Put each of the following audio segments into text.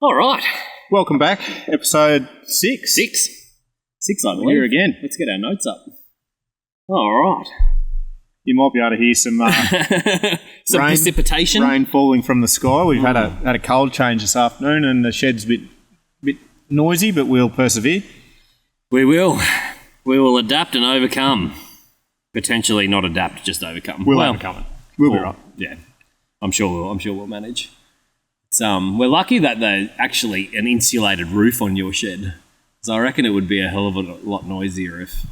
All right. Welcome back. Episode 6. Six, I believe. We're here again. Let's get our notes up. All right. You might be able to hear some Some precipitation. Rain falling from the sky. We've had a cold change this afternoon and the shed's a bit noisy, but we'll persevere. We will. We will adapt and overcome. Potentially not adapt, just overcome. We'll overcome it. We'll be right. Yeah. I'm sure we'll manage. It's, we're lucky that there's actually an insulated roof on your shed. So I reckon it would be a hell of a lot noisier if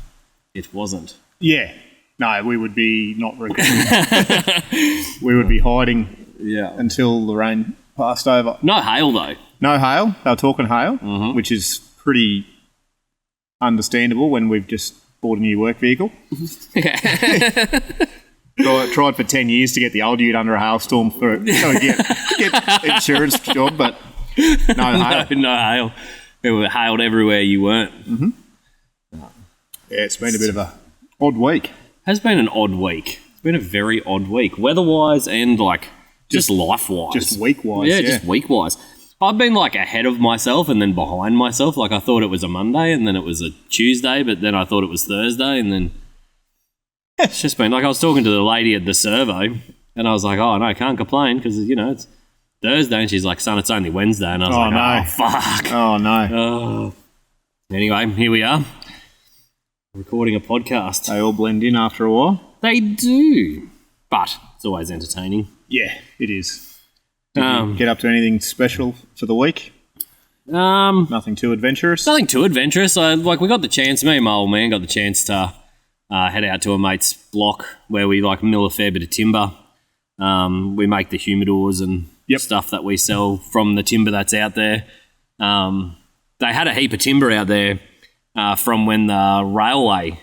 it wasn't. Yeah. No, we would be not recording. We would be hiding until the rain passed over. No hail, though. No hail. They were talking hail, which is pretty understandable when we've just bought a new work vehicle. Tried for 10 years to get the old ute under a hailstorm for get insurance job, but no hail. No hail. It was hailed everywhere you weren't. Mm-hmm. Yeah, it's been a bit of a odd week. Has been an odd week. It's been a very odd week, weather-wise and just life-wise. Just week-wise. Yeah, just week-wise. I've been ahead of myself and then behind myself. I thought it was a Monday and then it was a Tuesday, but then I thought it was Thursday and then it's just been I was talking to the lady at the servo and I was like, oh, no, I can't complain because, it's Thursday. And she's like, son, it's only Wednesday. And I was oh, fuck. Oh, no. Oh. Anyway, here we are. Recording a podcast. They all blend in after a while. They do. But it's always entertaining. Yeah, it is. Did you get up to anything special for the week? Nothing too adventurous? Nothing too adventurous. We got the chance, me and my old man got the chance to head out to a mate's block where we mill a fair bit of timber. We make the humidors and stuff that we sell from the timber that's out there. They had a heap of timber out there from when the railway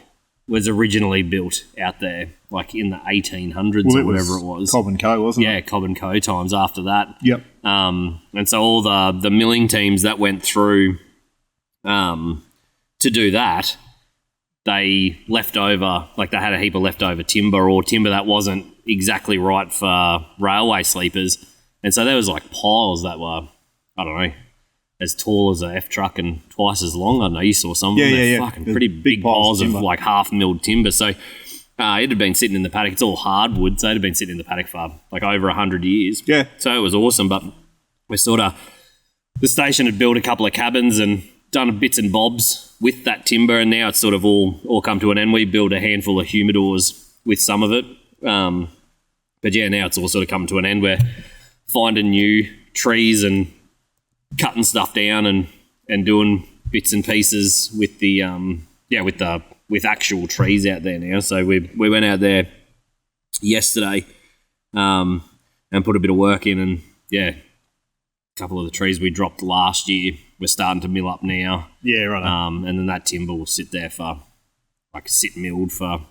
was originally built out there, in the 1800s or whatever it was. Cobb and Co, wasn't it? Yeah, Cobb and Co times after that. Yep. And so all the milling teams that went through to do that, they left over, they had a heap of leftover timber or timber that wasn't exactly right for railway sleepers. And so there was piles that were, I don't know, as tall as a F truck and twice as long. I don't know, you saw some of them. They're fucking pretty big piles of half milled timber. So it had been sitting in the paddock. It's all hardwood, so it had been sitting in the paddock for over 100 years. Yeah. So it was awesome, but we're the station had built a couple of cabins and done bits and bobs with that timber, and now it's sort of all come to an end. We built a handful of humidors with some of it. But yeah, now it's all sort of come to an end. We're finding new trees and cutting stuff down and doing bits and pieces with the with actual trees out there now. So we went out there yesterday and put a bit of work in, and a couple of the trees we dropped last year we're starting to mill up now. Yeah, right. And then that timber will sit there for sit milled for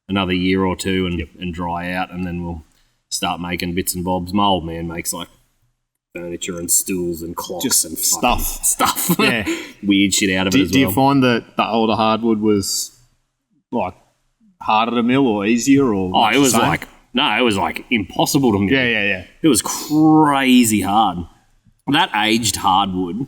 another year or two and dry out, and then we'll start making bits and bobs. My old man makes furniture and stools and clocks just and stuff. Yeah. Weird shit out of it as well. Do you find that the older hardwood was harder to mill or easier or? Oh, it was it was impossible to mill. Yeah. It was crazy hard. That aged hardwood,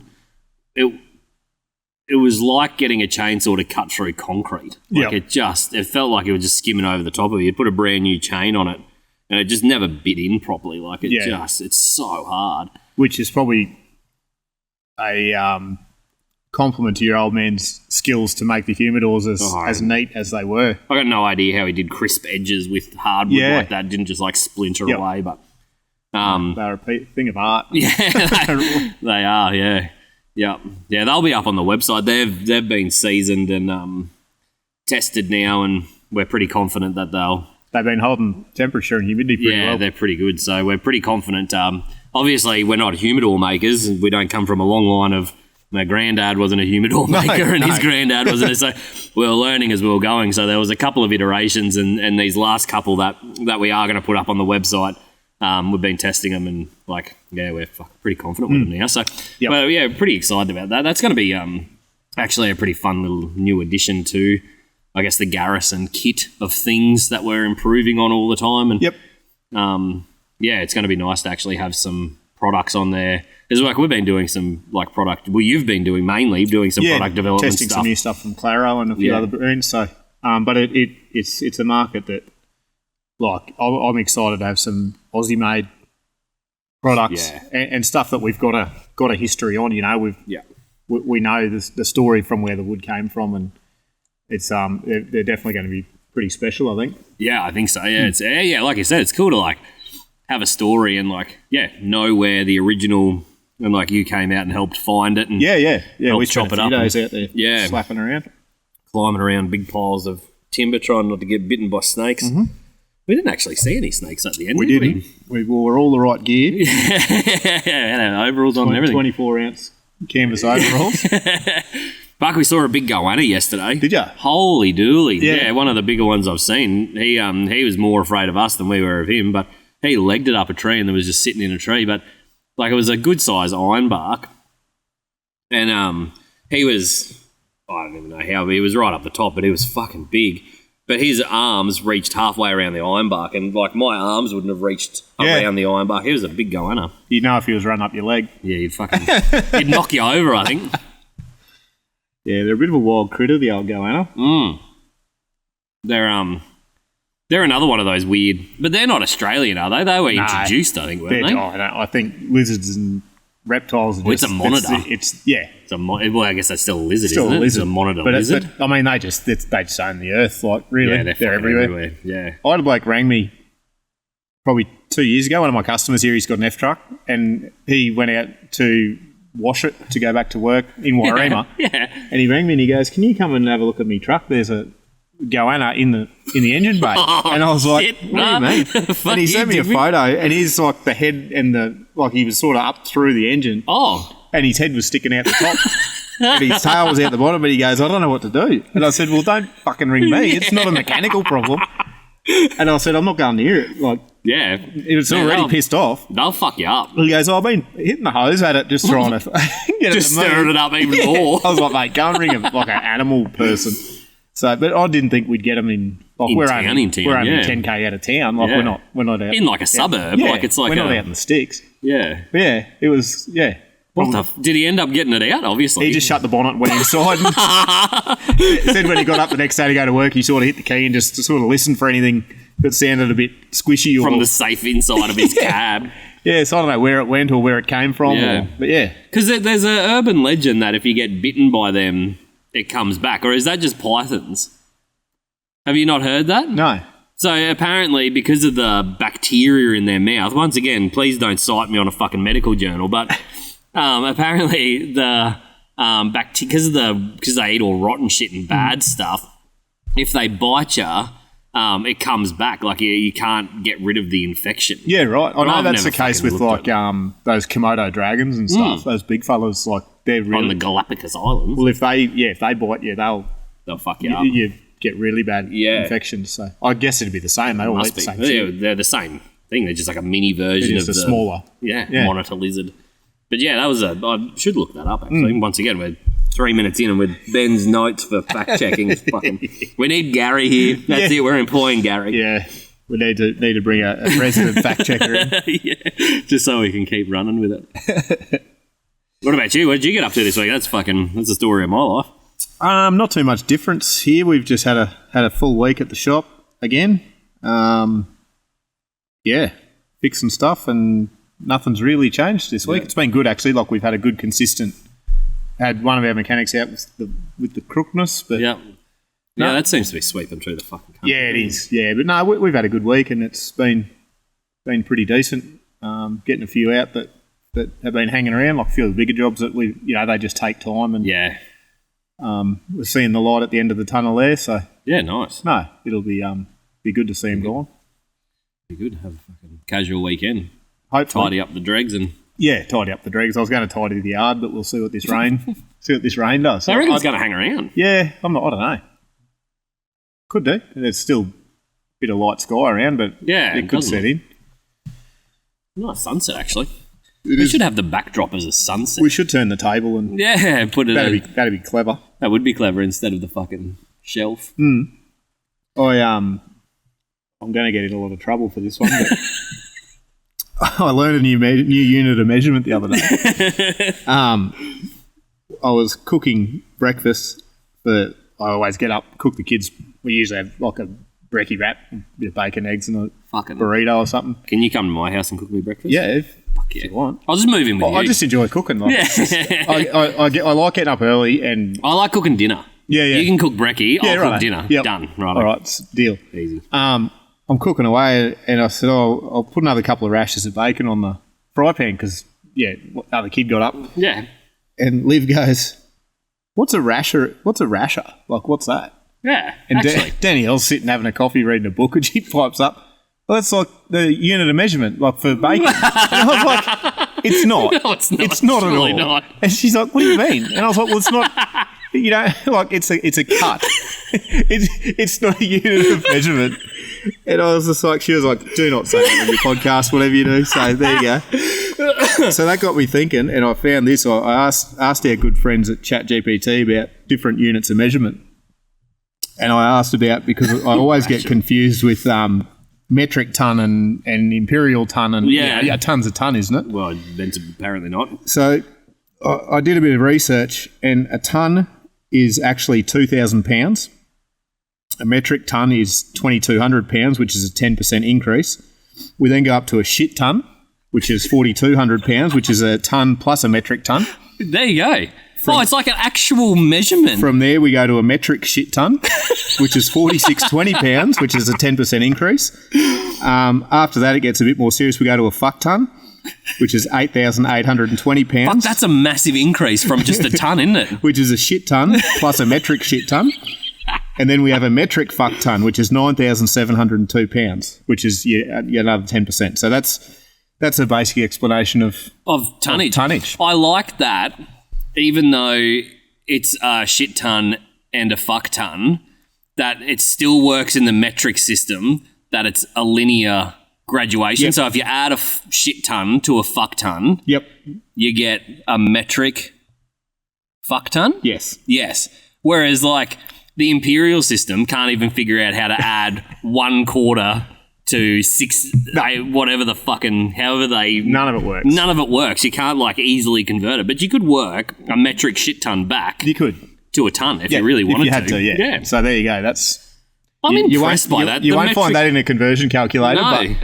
it was like getting a chainsaw to cut through concrete. It felt like it was just skimming over the top of it. You put a brand new chain on it and it just never bit in properly. It's so hard. Which is probably a compliment to your old man's skills to make the humidors as neat as they were. I got no idea how he did crisp edges with hardwood like that. It didn't just splinter away, but they're a thing of art. Yeah, they are. Yeah. They'll be up on the website. They've been seasoned and tested now, and we're pretty confident that they've been holding temperature and humidity pretty well. Yeah, they're pretty good. So we're pretty confident. Obviously, we're not humidor makers. We don't come from a long line of my granddad wasn't a humidor maker and his granddad wasn't. So we were learning as we were going. So there was a couple of iterations, and these last couple that we are going to put up on the website, we've been testing them and we're pretty confident with them now. So pretty excited about that. That's going to be actually a pretty fun little new addition to, I guess, the Garrison kit of things that we're improving on all the time. And it's going to be nice to actually have some products on there. It's like we've been doing some like product. Well, you've been doing some product development testing stuff. some new stuff from Claro and a few other brands. So, but it's a market that, like, I'm excited to have some Aussie made products and stuff that we've got a history on. You know, we know the story from where the wood came from, and it's they're definitely going to be pretty special, I think. Yeah, I think so. Yeah, it's like you said, it's cool to like have a story and like know where the original and like you came out and helped find it and we chop it up. Days out there, slapping around, climbing around big piles of timber, trying not to get bitten by snakes. Mm-hmm. We didn't actually see any snakes at the end. We didn't. We wore all the right gear. Had our overalls on and everything. 24-ounce canvas overalls. Buck, we saw a big goanna yesterday. Did you? Holy dooly. Yeah, one of the bigger ones I've seen. He was more afraid of us than we were of him, but he legged it up a tree and was just sitting in a tree. But like it was a good size ironbark. And he was, I don't even know how, he was right up the top, but he was fucking big. But his arms reached halfway around the ironbark, and like my arms wouldn't have reached around the ironbark. He was a big goanna. You'd know if he was running up your leg. Yeah, he'd knock you over, I think. Yeah, they're a bit of a wild critter, the old goanna. They're another one of those weird, but they're not Australian, are they? They were introduced, I think, weren't they? I think lizards and reptiles are it's a monitor. Well, I guess that's still a lizard, isn't it? It's a monitor lizard. But, I mean, they just own the earth, like, really. Yeah, they're everywhere. Yeah. I had a bloke rang me probably 2 years ago. One of my customers here, he's got an F-truck, and he went out to wash it to go back to work in Warima. And he rang me and he goes, "Can you come and have a look at me truck? There's a goanna in the engine bay." And I was like, "What do you mean?" And he sent me a photo, and he's like the head and he was sort of up through the engine. And his head was sticking out the top. And his tail was out the bottom, but he goes, "I don't know what to do." And I said, "Well, don't fucking ring me. It's not a mechanical problem." And I said, "I'm not going near it." Like, it was already pissed off. They'll fuck you up. He goes, "I've been hitting the hose at it, just trying to get just stirring it up even more." I was like, "Mate, go and ring him like an animal person." So, but I didn't think we'd get them in. Like, we're only 10k out of town. Like we're not out in like a suburb. Like it's like we're not out in the sticks. Yeah, it was Did he end up getting it out? Obviously, he just shut the bonnet, went inside. And said when he got up the next day to go to work, he sort of hit the key and just sort of listened for anything that sounded a bit squishy from the safe inside of his cab. Yeah, so I don't know where it went or where it came from. Because there's an urban legend that if you get bitten by them, it comes back. Or is that just pythons? Have you not heard that? No. So apparently, because of the bacteria in their mouth, once again, please don't cite me on a fucking medical journal, but apparently the because they eat all rotten shit and bad stuff, if they bite you, it comes back. Like you can't get rid of the infection. Yeah, right. I know that's the case with like those Komodo dragons and stuff. Those big fellas, like they're really on the Galapagos Islands. Well, if they bite you, they'll fuck you up. You get really bad infections. So I guess it'd be the same. They all eat the same shit. They're the same thing. They're just like a mini version of the smaller monitor lizard. But yeah, I should look that up actually. Once again, we're 3 minutes in and with Ben's notes for fact checking. We need Gary here. That's it. We're employing Gary. Yeah, we need to bring a resident fact checker in. Just so we can keep running with it. What about you? What did you get up to this week? That's the story of my life. Not too much difference here. We've just had a full week at the shop again. Fixing stuff and nothing's really changed this week. It's been good actually. Like we've had a good consistent. Had one of our mechanics out with the crookness, but that seems to be sweeping through the fucking country. Yeah, it is. Yeah, but no, we've had a good week and it's been pretty decent. Getting a few out that have been hanging around, like a few of the bigger jobs that they just take time and we're seeing the light at the end of the tunnel there. So nice. No, it'll be good to see him gone. Be good. Have a fucking casual weekend. Hopefully. Tidy up the dregs and tidy up the dregs. I was going to tidy the yard, but we'll see what this rain does. I reckon it's going to hang around. Yeah, I don't know. Could do. There's still a bit of light sky around, but it could set in. Nice sunset, actually. We should have the backdrop as a sunset. We should turn the table and put it. That'd be clever. That would be clever instead of the fucking shelf. I'm going to get in a lot of trouble for this one. But I learned a new unit of measurement the other day. I was cooking breakfast. I always get up, cook the kids. We usually have like a brekkie wrap, a bit of bacon, eggs, and a burrito or something. Can you come to my house and cook me breakfast? Yeah, if Yeah. you want. I'll just move in with you. I just enjoy cooking. Like, I like getting up early, and I like cooking dinner. Yeah. You can cook brekkie. I'll cook dinner. Yep. Done. Right. All right, deal. Easy. I'm cooking away, and I said, I'll put another couple of rashers of bacon on the fry pan because, the other kid got up. Yeah. And Liv goes, what's a rasher? Like, what's that? Yeah, and actually. Danielle's sitting having a coffee, reading a book, and she pipes up, well, that's like the unit of measurement, like for bacon. And I was like, it's not. No, it's not. It's not It's at really all. not. And she's like, what do you mean? And I was like, well, it's not, like it's a cut. It's not a unit of measurement. And I was just like, she was like, do not say that on your podcast, whatever you do. So there you go. So that got me thinking, and I found this. I asked our good friends at ChatGPT about different units of measurement. And I asked about, because I always get confused with metric ton and imperial ton. And yeah, ton's a ton, isn't it? Well, then apparently not. So I did a bit of research, and a ton is actually 2,000 pounds. A metric ton is 2,200 pounds, which is a 10% increase. We then go up to a shit ton, which is 4,200 pounds, which is a ton plus a metric ton. There you go. It's like an actual measurement. From there, we go to a metric shit ton, which is 4,620 pounds, which is a 10% increase. After that, it gets a bit more serious. We go to a fuck ton, which is 8,820 pounds. Fuck, that's a massive increase from just a ton, isn't it? Which is a shit ton plus a metric shit ton. And then we have a metric fuck ton, which is 9,702 pounds, which is another 10%. So that's a basic explanation of tonnage. I like that. Even though it's a shit ton and a fuck ton, that it still works in the metric system, that it's a linear graduation. Yep. So if you add a shit ton to a fuck ton, you get a metric fuck ton? Yes. Whereas like the imperial system can't even figure out how to add 1/4 to 6, whatever the fucking, however they... None of it works. None of it works. You can't, like, easily convert it. But you could work a metric shit ton back. You could. To a ton if you really wanted to. If you had to, yeah. So there you go. I'm impressed by that. You won't find that in a conversion calculator. No. But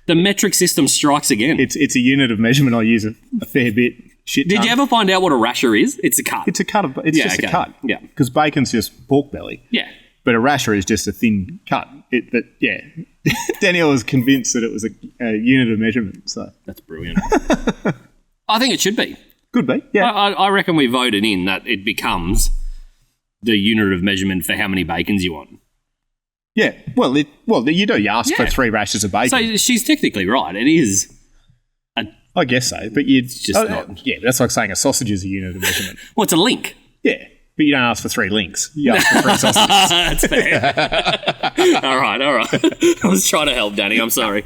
the metric system strikes again. It's a unit of measurement I use a fair bit. Shit ton. Did you ever find out what a rasher is? It's a cut. It's a cut. It's just a cut. Yeah. Because bacon's just pork belly. Yeah. But a rasher is just a thin cut. Danielle was convinced that it was a unit of measurement. So that's brilliant. I think it should be. Could be, yeah. I reckon we voted in that it becomes the unit of measurement for how many bacons you want. Yeah, well, you do. You ask for 3 rashers of bacon. So she's technically right. It is. I guess so, but you just not. Yeah, that's like saying a sausage is a unit of measurement. Well, it's a link. Yeah. But you don't ask for 3 links. You ask for 3 sausages. That's fair. All right. I was trying to help, Danny. I'm sorry.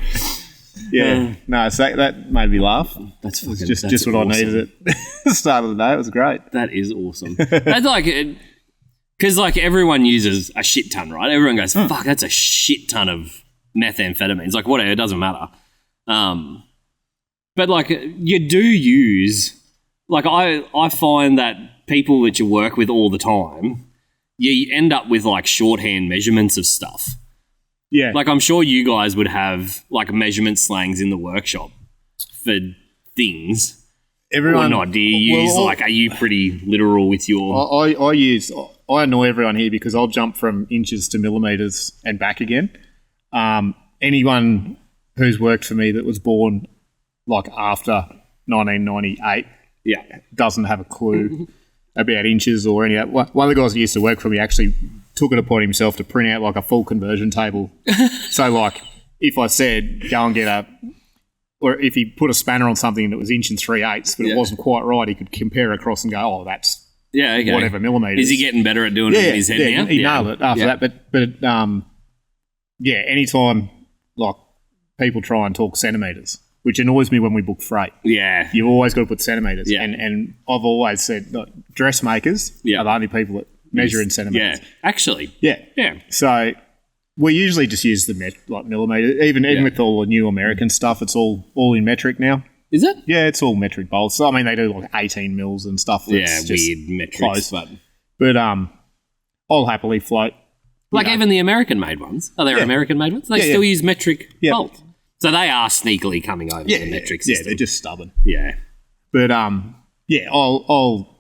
Yeah. No, so that made me laugh. That's fucking just awesome. what I needed at the start of the day. It was great. That is awesome. That's like, because like everyone uses a shit ton, right? Everyone goes, fuck, that's a shit ton of methamphetamines. Like whatever, it doesn't matter. But like you do use, like I find that people that you work with all the time, you end up with like shorthand measurements of stuff. Yeah. Like I'm sure you guys would have like mežement slangs in the workshop for things. Everyone, or not? Do you use are you pretty literal with your... I annoy everyone here because I'll jump from inches to millimetres and back again. Anyone who's worked for me that was born like after 1998 doesn't have a clue about inches or any of that. One of the guys that used to work for me actually took it upon himself to print out like a full conversion table. So like if I said go and get or if he put a spanner on something that was 1 3/8 but it wasn't quite right, he could compare across and go, oh, that's whatever millimetres. Is he getting better at doing it in his head now? He nailed it after that. But anytime like people try and talk centimetres, which annoys me when we book freight. Yeah. You've always got to put centimetres. Yeah. And I've always said dressmakers are the only people that measure in centimetres. Yeah, actually. Yeah. So We usually just use the millimeter. Even with all the new American stuff, it's all in metric now. Is it? Yeah, it's all metric bolts. So, I mean, they do like 18 mils and stuff. That's just weird metrics. Close. But I'll happily float. Like even the American-made ones. Are there American-made ones? They still use metric bolts. So they are sneakily coming over the metric system. Yeah, they're just stubborn. Yeah. But, I'll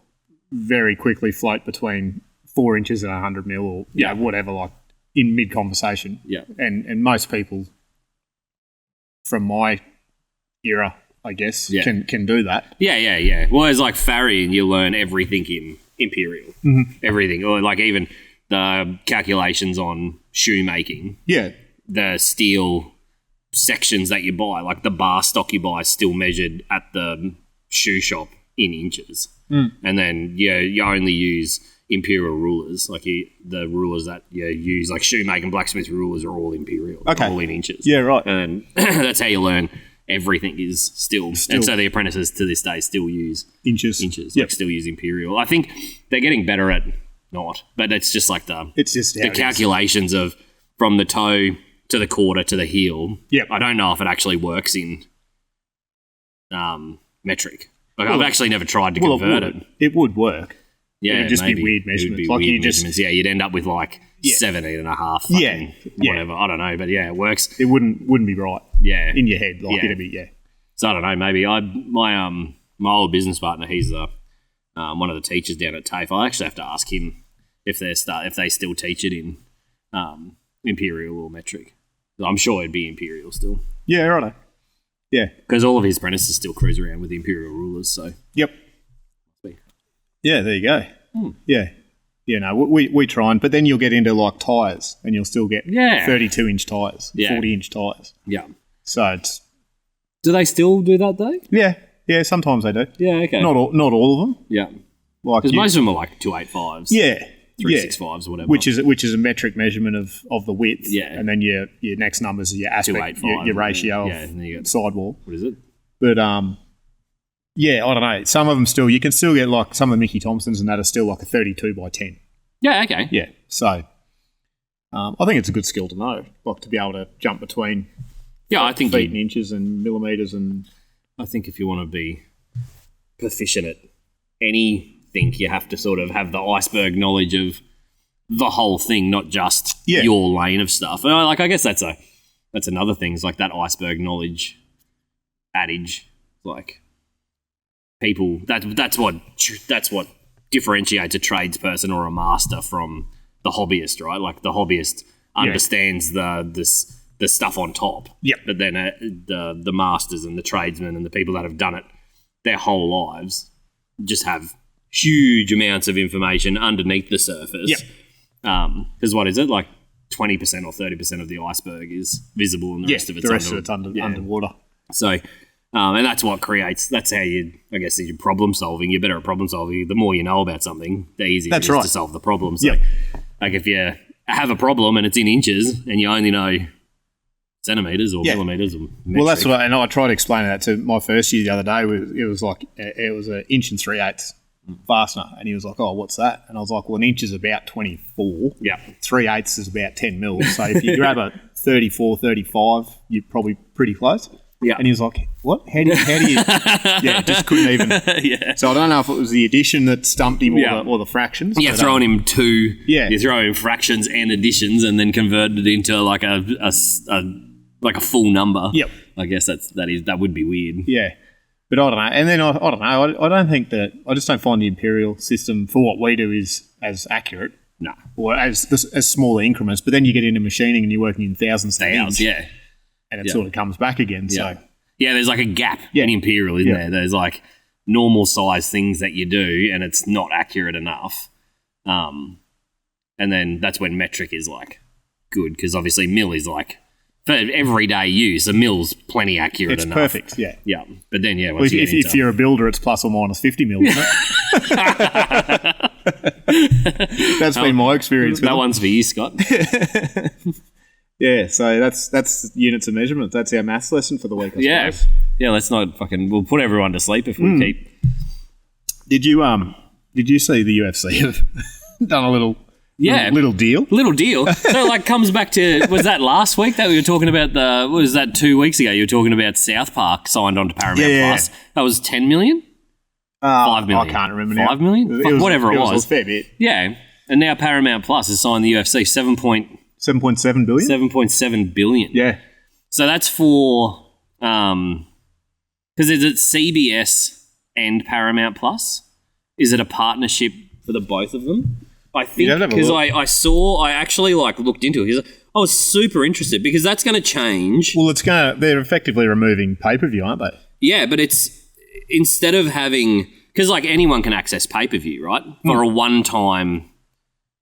very quickly float between 4 inches and 100 mil or whatever, like in mid-conversation. Yeah. And most people from my era, I guess, can do that. Yeah. Well, it's like Farry and you learn everything in Imperial. Mm-hmm. Everything. Or like even the calculations on shoemaking. Yeah. The steel sections that you buy, like the bar stock you buy is still measured at the shoe shop in inches. And then you only use Imperial rulers, like the rulers that you use, like shoemaking, blacksmith rulers are all Imperial, all in inches. Yeah, right. And that's how you learn everything is still. And so the apprentices to this day still use inches, like still use Imperial. I think they're getting better at not, but it's just like the calculations of from the toe to the quarter to the heel. Yep. I don't know if it actually works in metric. Like I've actually never tried to convert it. It would work. Yeah, it would just be weird measurements. Like weird measurements. You'd end up with like 17 and a half. Whatever. I don't know, but it works. It wouldn't be right. Yeah, in your head, like it'd be So I don't know. Maybe my old business partner. He's one of the teachers down at TAFE. I actually have to ask him if they still teach it in Imperial or metric. I'm sure it'd be Imperial still. Yeah, righto. Yeah. Because all of his apprentices still cruise around with the Imperial rulers, so... Yep. Yeah, there you go. Yeah. Yeah, no, we try and... But then you'll get into, like, tyres, and you'll still get 32-inch tyres, 40-inch tyres. Yeah. So it's... Do they still do that, though? Yeah. Yeah, sometimes they do. Yeah, okay. Not all of them. Yeah. Like because most of them are, like, 285s. Yeah. 365s or whatever. Which is a metric measurement of the width. Yeah. And then your next numbers are your aspect, your ratio of sidewall. What is it? But, I don't know. Some of them still, you can still get like some of the Mickey Thompsons and that are still like a 32 by 10. Yeah, okay. Yeah. So, I think it's a good skill to know, like to be able to jump between I think feet and inches and millimetres and... I think if you want to be proficient at anything, you have to sort of have the iceberg knowledge of the whole thing, not just your lane of stuff. Like I guess that's another thing. Is like that iceberg knowledge adage. Like people that's what differentiates a tradesperson or a master from the hobbyist, right? Like the hobbyist understands the stuff on top. Yep. But then the masters and the tradesmen and the people that have done it their whole lives just have huge amounts of information underneath the surface. Yep. Because what is it? Like 20% or 30% of the iceberg is visible and the rest of it's underwater. So, and that's what creates, that's how you, I guess, you're problem solving. You're better at problem solving. The more you know about something, the easier it is to solve the problem. So, like if you have a problem and it's in inches and you only know centimetres or millimetres or metric. Well, that's what I tried explaining that to my first year the other day. It was like, it was an inch and 3/8 fastener. And he was like, oh, what's that? And I was like, well, an inch is about 24. Yeah. 3/8 is about 10 mils. So if you grab a 34, 35, you're probably pretty close. Yeah. And he was like, what? How do you just couldn't even. Yeah. So I don't know if it was the addition that stumped him or the fractions. Yeah, throwing him two. Yeah. You throw him fractions and additions and then converted it into like a full number. Yep. I guess that would be weird. Yeah. But I don't know. And then I don't know. I don't think that – I just don't find the imperial system for what we do is as accurate. No. Or as smaller increments. But then you get into machining and you're working in thousands of inch. Yeah. And it sort of comes back again. So yeah, there's like a gap in imperial, isn't there? There's like normal size things that you do and it's not accurate enough. And then that's when metric is like good because obviously mil is like – for everyday use, a mill's plenty accurate enough. It's perfect, yeah. Yeah, but then, if you're a builder, it's plus or minus 50 mil, isn't it? That's been my experience. That one's for you, Scott. Yeah, so that's units of measurement. That's our maths lesson for the week, I suppose. Yeah, let's not we'll put everyone to sleep if we keep. Did you see the UFC have done a little Yeah. Little deal. Little deal. So, like, comes back to, was that last week that we were talking about what was that 2 weeks ago? You were talking about South Park signed on to Paramount Plus. That was 10 million? 5 million. I can't remember now. 5 million? Whatever it was. It was a fair bit. Yeah. And now Paramount Plus has signed the UFC 7.7 billion? 7.7 billion. Yeah. So that's for, because is it CBS and Paramount Plus? Is it a partnership for the both of them? I think because I actually like looked into it because I was super interested because that's going to change. Well, they're effectively removing pay-per-view, aren't they? Yeah, but it's instead of having, because like anyone can access pay-per-view, right? For a one-time.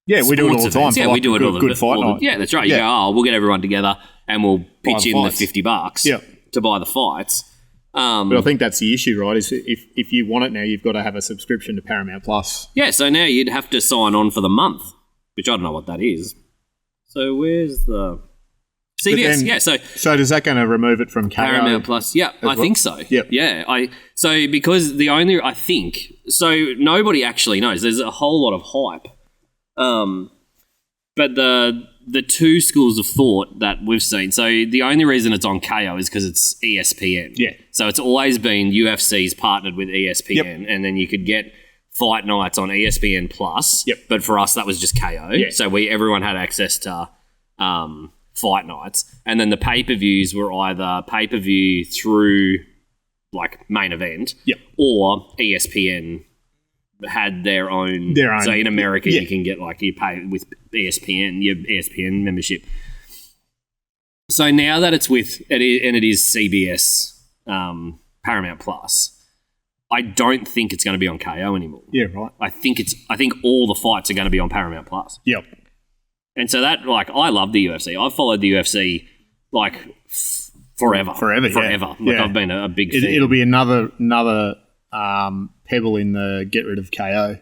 Yeah, we do it all the time. Yeah, we do it all the good fight night. Yeah, that's right. You go, we'll get everyone together and we'll pitch in the $50 to buy the fights. But I think that's the issue, right? Is if you want it now, you've got to have a subscription to Paramount Plus. Yeah, so now you'd have to sign on for the month, which I don't know what that is. So where's the CBS? Yeah, so does that going to remove it from Paramount Plus? Yeah, I think so. Yep. Yeah, because nobody actually knows. There's a whole lot of hype, but the two schools of thought that we've seen. So the only reason it's on KO is because it's ESPN. Yeah. So it's always been UFC's partnered with ESPN, and then you could get fight nights on ESPN Plus. Yep. But for us, that was just KO. Yeah. So everyone had access to fight nights, and then the pay-per-views were either pay-per-view through like main event, or ESPN had their own. So in America, you can get like you pay with ESPN, your ESPN membership. So now that it's with and it is CBS Paramount Plus, I don't think it's going to be on KO anymore. Yeah, right. I think all the fights are going to be on Paramount Plus. Yep. And so that I love the UFC. I've followed the UFC like forever. Yeah. I've been a big fan. It'll be another pebble in the get rid of KO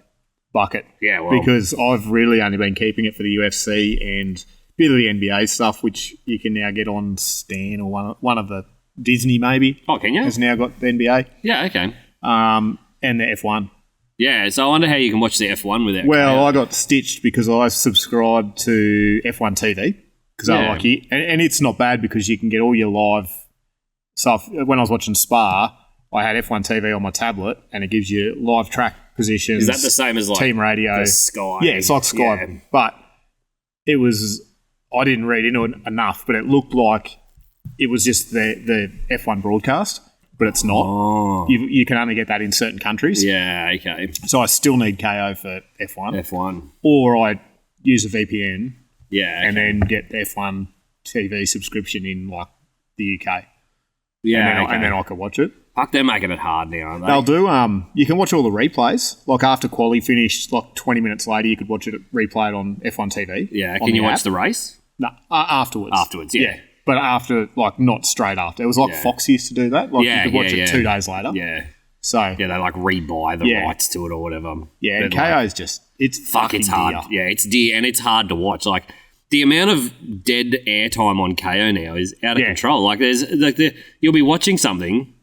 bucket. Yeah, well, because I've really only been keeping it for the UFC and a bit of the NBA stuff, which you can now get on Stan or one of the Disney maybe. Oh, can you? Has now got the NBA. Yeah, okay. And the F1. Yeah, so I wonder how you can watch the F1 without Well, KO. I got stitched because I subscribed to F1 TV because I like it. And it's not bad because you can get all your live stuff. When I was watching Spa, I had F1 TV on my tablet and it gives you live track positions. Is that the same as like team radio? The Sky? Yeah, it's like Sky. But it was, I didn't read into it enough, but it looked like it was just the F1 broadcast, but it's not. Oh. You can only get that in certain countries. Yeah, okay. So I still need KO for F1. F1. Or I use a VPN. Yeah. And then get the F1 TV subscription in like the UK. Yeah. And then I can watch it. Fuck, they're making it hard now, aren't they? They'll do. You can watch all the replays. Like after quali finished, like 20 minutes later, you could watch it replayed on F1 TV. Yeah. Can you watch the race? No, afterwards. Afterwards, yeah. But after, like, not straight after. It was like Fox used to do that. Like, you could watch it 2 days later. Yeah. So. Yeah, they like rebuy the rights to it or whatever. Yeah, and KO's just, it's fucking it's hard. dear. Yeah, it's dear and it's hard to watch. Like, the amount of dead airtime on KO now is out of control. Like, you'll be watching something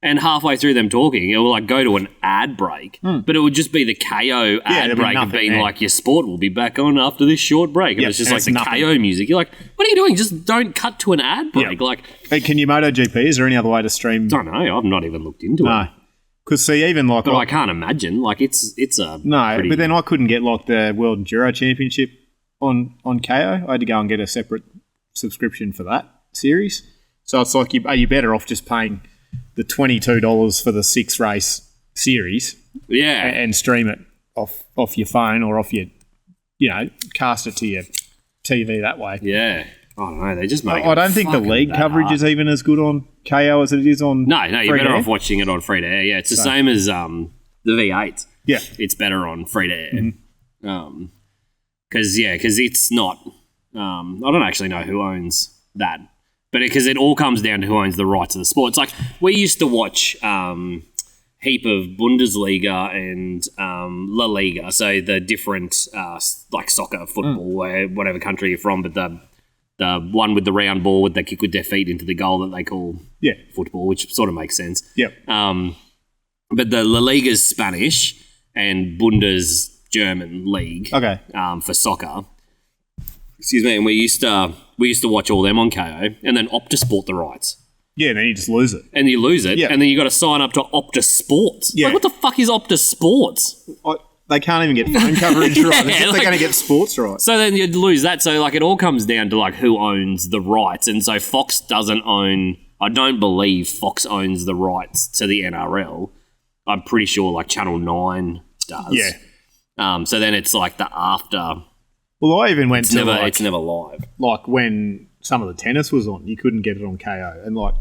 and halfway through them talking, it will like go to an ad break, but it would just be the KO ad break of being like, your sport will be back on after this short break. And it's just like the KO music. You're like, what are you doing? Just don't cut to an ad break. Like, hey, can you MotoGP? Is there any other way to stream? I don't know. I've not even looked into it. Because see, even like... But I can't imagine. Like, it's a... No, but then I couldn't get like the World Enduro Championship on KO. I had to go and get a separate subscription for that series. So it's like, are you better off just paying the $22 for the 6-race series, and stream it off your phone or off your, cast it to your TV that way. Yeah, I don't know. They just make. I don't think the league coverage is even as good on KO as it is on. No, you're better off watching it on free to air. Yeah, it's the same as the V8. Yeah, it's better on free to air. Because it's not. I don't actually know who owns that. But because it all comes down to who owns the rights of the sport. It's like we used to watch heap of Bundesliga and La Liga, so the different like soccer, football, whatever country you're from, but the one with the round ball with the kick with their feet into the goal that they call football, which sort of makes sense. Yep. But the La Liga's Spanish and Bundes German league. Okay. For soccer. Excuse me. And we used to watch all them on KO, and then Optus bought the rights. Yeah, and then you just lose it. And you lose it, Yeah. and then you got to sign up to Optus Sports. Yeah. Like, what the fuck is Optus Sports? They can't even get phone coverage right. They're like- going to get sports right. So then you'd lose that. So, like, it all comes down to, like, who owns the rights. And so Fox doesn't own... I don't believe Fox owns the rights to the NRL. I'm pretty sure, like, Channel 9 does. Yeah. So then it's, like, the after... Well, I even went to it's never live. like when some of the tennis was on, you couldn't get it on KO, and like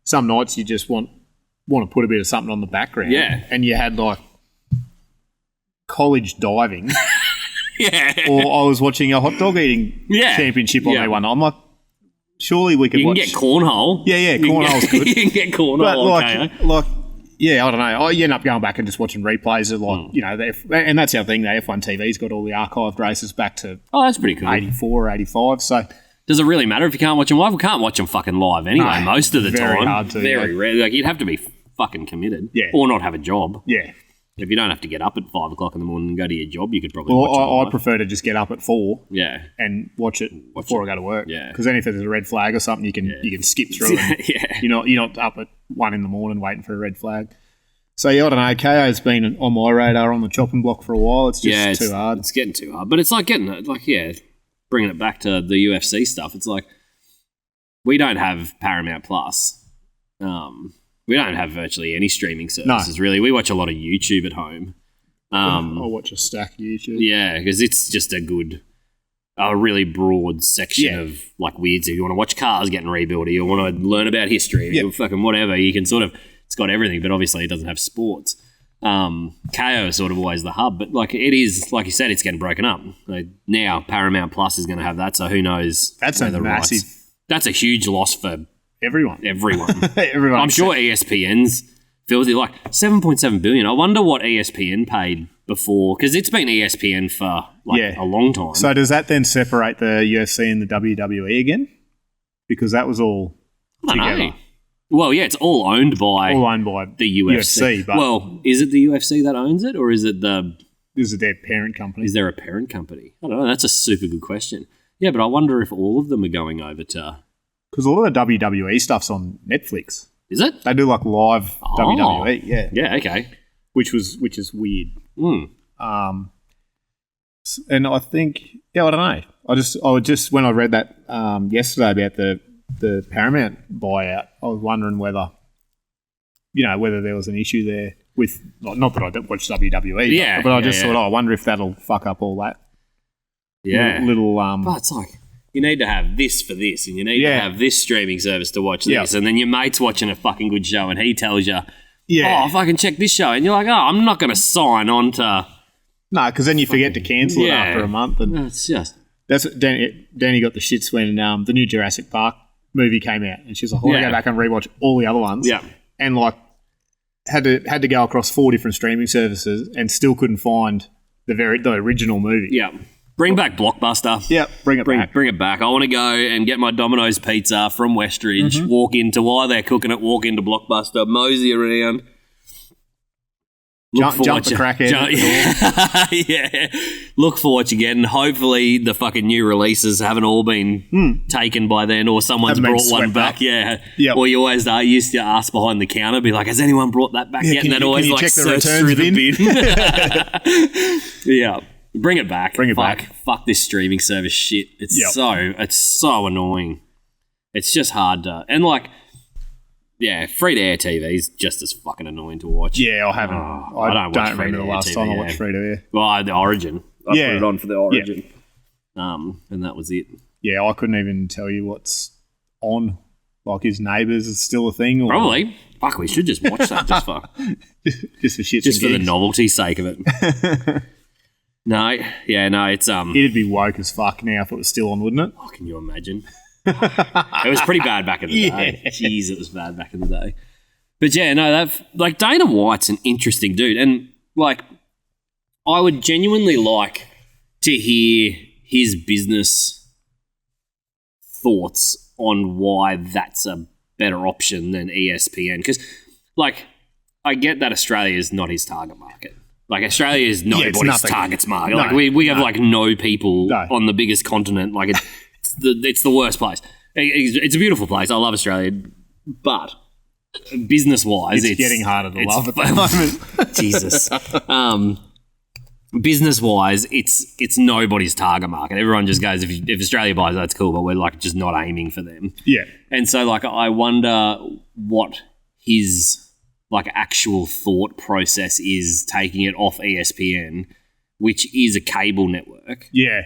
some nights you just want to put a bit of something on the background. Yeah. And you had like college diving, Yeah. or I was watching a hot dog eating championship on there one night. I'm like, surely we could You can watch. get cornhole. Yeah, cornhole's good. You can get cornhole But on KO. like, yeah, I don't know. You end up going back and just watching replays of you know, and that's our thing. The F1 TV's got all the archived races back to Oh, that's pretty cool. 84 or 85. So Does it really matter if you can't watch them live? We can't watch them fucking live anyway, No, most of the very time. hard to, Very yeah. rare. Like, you'd have to be fucking committed. Yeah. Or not have a job. yeah. If you don't have to get up at 5 o'clock in the morning and go to your job, you could probably Well, watch it I live. prefer to just get up at 4 Yeah. and watch it before I go to work. Yeah. Because then if there's a red flag or something, you can skip through it. Yeah. You're not up at 1 in the morning waiting for a red flag. So yeah, I don't know. KO's been on my radar on the chopping block for a while. It's just too hard. It's getting too hard. But it's like getting it, like, yeah, bringing it back to the UFC stuff. It's like, we don't have Paramount Plus. We don't have virtually any streaming services, really. We watch a lot of YouTube at home. I'll watch a stack of YouTube. Yeah, because it's just a really broad section of like weirds. If you want to watch cars getting rebuilt, or you want to learn about history, or fucking whatever, you can sort of. It's got everything, but obviously it doesn't have sports. KO is sort of always the hub, but like it is, like you said, it's getting broken up. Like now Paramount Plus is going to have that, so who knows? That's a massive. That's a huge loss for Everyone. everyone. I'm sure ESPN's filthy, like 7.7 billion. I wonder what ESPN paid before, because it's been ESPN for like a long time. So does that then separate the UFC and the WWE again? Because that was all I don't together. know. Well, yeah, it's all owned by the UFC. But well, is it the UFC that owns it, or is it this is their parent company. Is there a parent company? I don't know. That's a super good question. Yeah, but I wonder if all of them are going over to... Because a lot of the WWE stuff's on Netflix. Is it? They do like live WWE, yeah. Yeah, okay. Which is weird. Mm. And I think, I don't know. I would just when I read that yesterday about the Paramount buyout, I was wondering whether there was an issue there with, not that I don't watch WWE, but I just thought, I wonder if that'll fuck up all that. Yeah. But it's like, you need to have this for this, and you need to have this streaming service to watch this, and then your mate's watching a fucking good show, and he tells you, oh, fucking check this show, and you're like, oh, I'm not going to sign on to... No, because then you forget to cancel it after a month. And it's just... That's what Danny got the shits when the new Jurassic Park movie came out, and she's like, I want to go back and rewatch all the other ones. Yeah. And like had to go across 4 different streaming services and still couldn't find the original movie. Yeah. Bring back Blockbuster. Yeah, bring it back. Bring it back. I want to go and get my Domino's pizza from Westridge, walk into while they're cooking it, walk into Blockbuster, mosey around. Jump the crackhead. Yeah. Look for what you're getting. Hopefully the fucking new releases haven't all been taken by then, or someone's brought one back. Yeah. Yep. Or you always used to ask behind the counter, be like, has anyone brought that back yet? And then always like check the search returns through bin? the bin. Yeah. Bring it back. Back. Fuck this streaming service shit. It's so annoying. It's just hard to, and like, yeah, free-to-air TV is just as fucking annoying to watch. Yeah, I haven't. I don't remember the last time I watched free-to-air. Well, the Origin. I put it on for the Origin. Yeah. And that was it. Yeah, I couldn't even tell you what's on. Like, his Neighbours is still a thing? Or probably. Fuck, we should just watch that just for... just for shits just and for gigs. the novelty sake of it. No, it's... It'd be woke as fuck now if it was still on, wouldn't it? Oh, can you imagine? It was pretty bad back in the day. Jeez, it was bad back in the day. But yeah, no, like Dana White's an interesting dude, and like I would genuinely like to hear his business thoughts on why that's a better option than ESPN, because like I get that Australia is not his target market. Like Australia is nobody's nothing. target's market. No, Like we have like no people No. on the biggest continent. Like it's the worst place. It's a beautiful place. I love Australia, but business wise, It's getting harder to love at the moment. Jesus. Business wise, it's nobody's target market. Everyone just goes, if Australia buys, that's cool, but we're like just not aiming for them. Yeah. And so like I wonder what his like actual thought process is taking it off ESPN, which is a cable network. Yeah.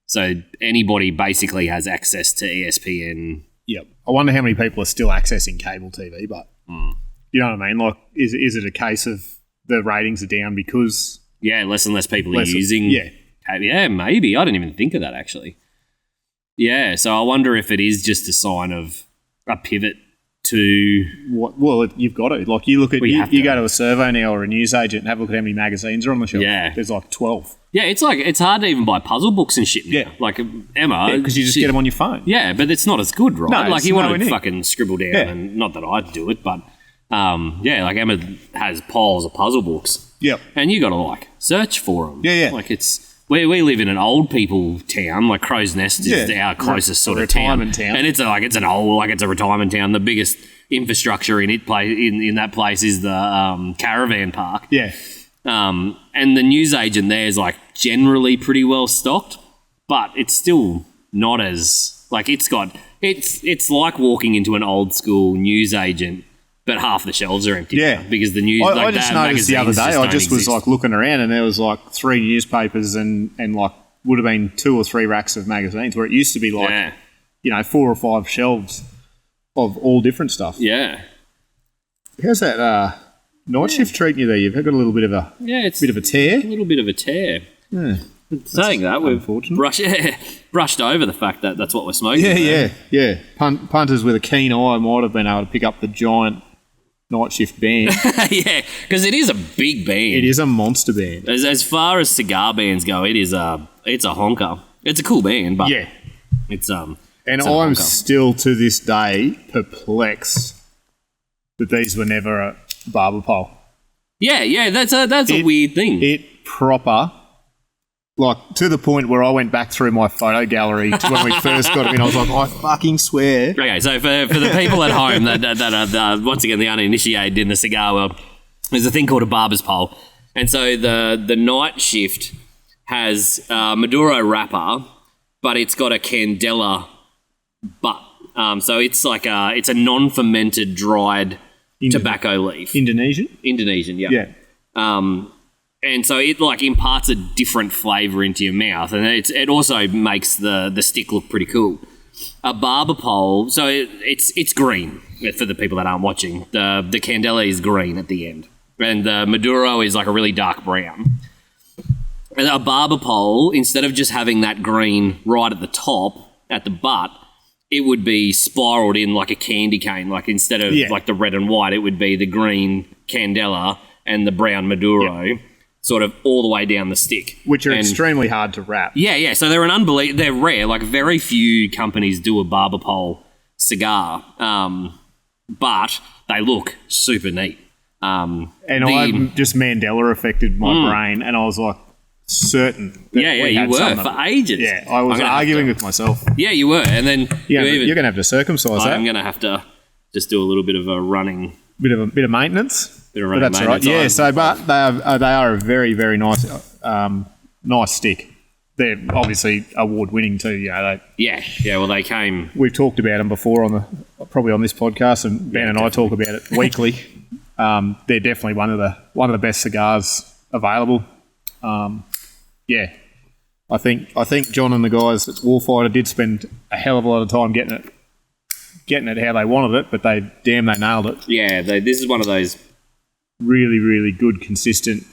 So anybody basically has access to ESPN. Yep. I wonder how many people are still accessing cable TV, but you know what I mean? Like, is it a case of the ratings are down because... Yeah, less and less people are using... Yeah. Cable. Yeah, maybe. I didn't even think of that, actually. Yeah, so I wonder if it is just a sign of a pivot to... What? Well, you've got to. Like, you look at... Well, you go to a survey now or a newsagent and have a look at how many magazines are on the shelf. Yeah. There's like 12. Yeah, it's hard to even buy puzzle books and shit now. Yeah. Like, Emma... Because you just get them on your phone. Yeah, but it's not as good, right? No, like, it's you want nowhere to near. fucking scribble down, Yeah. and not that I'd do it, but... yeah, like Emma has piles of puzzle books. Yep. And you got to, like, search for them. Yeah, yeah. Like, it's... We live in an old people town, like Crow's Nest is Yeah. our closest sort of Retirement town. and it's a retirement town. The biggest infrastructure in that place is the caravan park. Yeah. And the newsagent there is like generally pretty well stocked, but it's still not as like it's like walking into an old school newsagent, but half the shelves are empty. Yeah. now because the news. I just noticed the other day, I just was like. like looking around and there was like 3 newspapers and like would have been 2 or 3 racks of magazines where it used to be like, Yeah. 4 or 5 shelves of all different stuff. Yeah. How's that night shift treating you there? You've got a little bit of a It's bit of a tear. a little bit of a tear. Yeah. Saying that, we've unfortunate. brushed over the fact that that's what we're smoking. Yeah. Punters with a keen eye might have been able to pick up the giant night shift band. Yeah, because it is a big band. It is a monster band. As far as cigar bands go, it's a honker. It's a cool band, but Yeah. it's And it's a I'm honker. still to this day perplexed that these were never a barber pole. Yeah, that's a weird thing. It proper, like to the point where I went back through my photo gallery to when we first got them in. I was like, I fucking swear. Okay, so for the people at home that are once again the uninitiated in the cigar world, there's a thing called a barber's pole, and so the night shift has Maduro wrapper, but it's got a candela butt. So it's like it's a non-fermented dried tobacco leaf. Indonesian? Indonesian, yeah. Yeah. And so it like imparts a different flavour into your mouth, and it also makes the stick look pretty cool. A barber pole, so it's green for the people that aren't watching. The candela is green at the end, and the Maduro is like a really dark brown. And a barber pole, instead of just having that green right at the top at the butt, it would be spiralled in like a candy cane. Like instead of like the red and white, it would be the green candela and the brown Maduro. Sort of all the way down the stick. Which are extremely hard to wrap. Yeah. So they're they're rare. Like very few companies do a barber pole cigar, but they look super neat. And I just Mandela affected my brain, and I was like certain. That Yeah, we you had were some of for them. ages. Yeah, I was arguing with myself. Yeah, you were, and then You're going to have to circumcise that. I'm going to have to just do a little bit of a running. Bit of maintenance. Bit of But running that's right. maintenance. Yeah. So, but they are a very, very nice, nice stick. They're obviously award winning too. You know, Yeah. Well, they came. we've talked about them before probably on this podcast, and Ben and I talk about it weekly. They're definitely one of the best cigars available. Yeah, I think John and the guys at Warfighter did spend a hell of a lot of time getting it how they wanted it, but they nailed it. Yeah, this is one of those. Really, really good, consistent,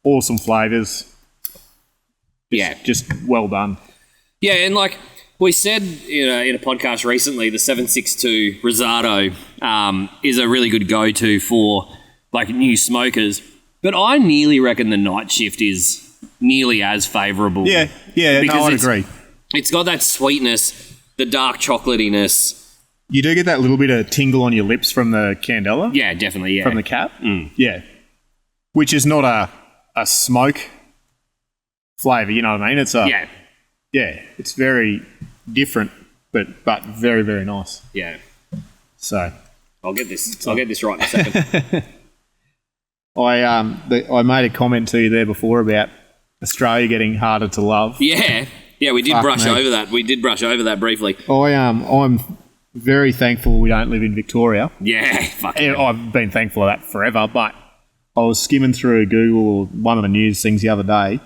awesome flavours. Just well done. Yeah, and like we said in a podcast recently, the 762 Rosado is a really good go-to for like new smokers. But I nearly reckon the night shift is nearly as favourable. Yeah, I'd agree. It's got that sweetness, the dark chocolatiness. You do get that little bit of tingle on your lips from the candela. Yeah, definitely, yeah. From the cap. Yeah. Which is not a smoke flavour. You know what I mean? It's it's very different, but very, very nice. Yeah. So I'll get this right in a second. I made a comment to you there before about Australia getting harder to love. Yeah, we did brush over that. We did brush over that briefly. I'm very thankful we don't live in Victoria. Yeah, I've been thankful of that forever, but I was skimming through Google or one of the news things the other day.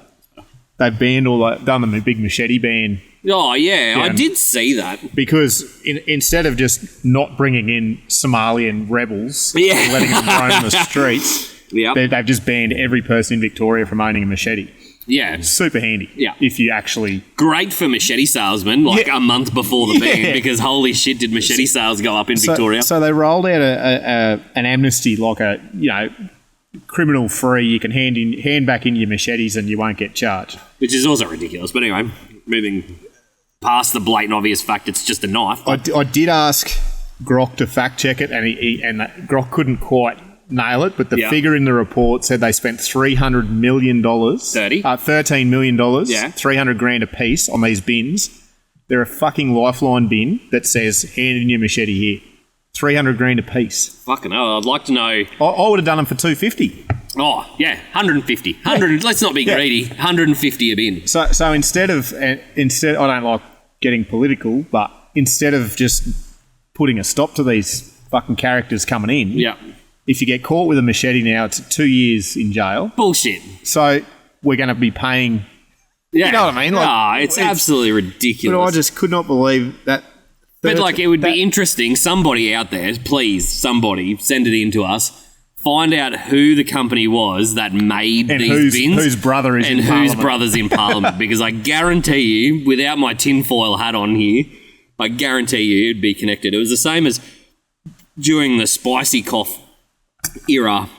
They've banned done them a big machete ban. Oh, yeah, I did see that. Because instead of just not bringing in Somalian rebels and letting them roam the streets, they've just banned every person in Victoria from owning a machete. Yeah. Super handy. Yeah. If you actually... Great for machete salesmen, a month before the ban, because holy shit, did machete sales go up in Victoria. So they rolled out an amnesty, criminal-free, you can hand back in your machetes and you won't get charged. Which is also ridiculous. But anyway, moving past the blatant obvious fact it's just a knife. I did ask Grok to fact-check it, and Grok couldn't quite nail it, but the figure in the report said they spent $300 million. $13 million. Yeah. $300,000 a piece on these bins. They're a fucking Lifeline bin that says, hand in your machete here. $300,000 a piece. Fucking hell, I'd like to know. I would have done them for $250. Oh, yeah, 150. 100, let's not be greedy. 150 a bin. So instead, I don't like getting political, but instead of just putting a stop to these fucking characters coming in, if you get caught with a machete now, it's 2 years in jail. Bullshit. So we're going to be paying... Yeah. You know what I mean? It's absolutely ridiculous. But I just could not believe that... But it would be interesting, somebody out there, please, somebody, send it in to us, find out who the company was that made these bins. Whose brother is in Parliament. And whose brother's in Parliament. Because I guarantee you, without my tinfoil hat on here, I guarantee you it'd be connected. It was the same as during the spicy cough era,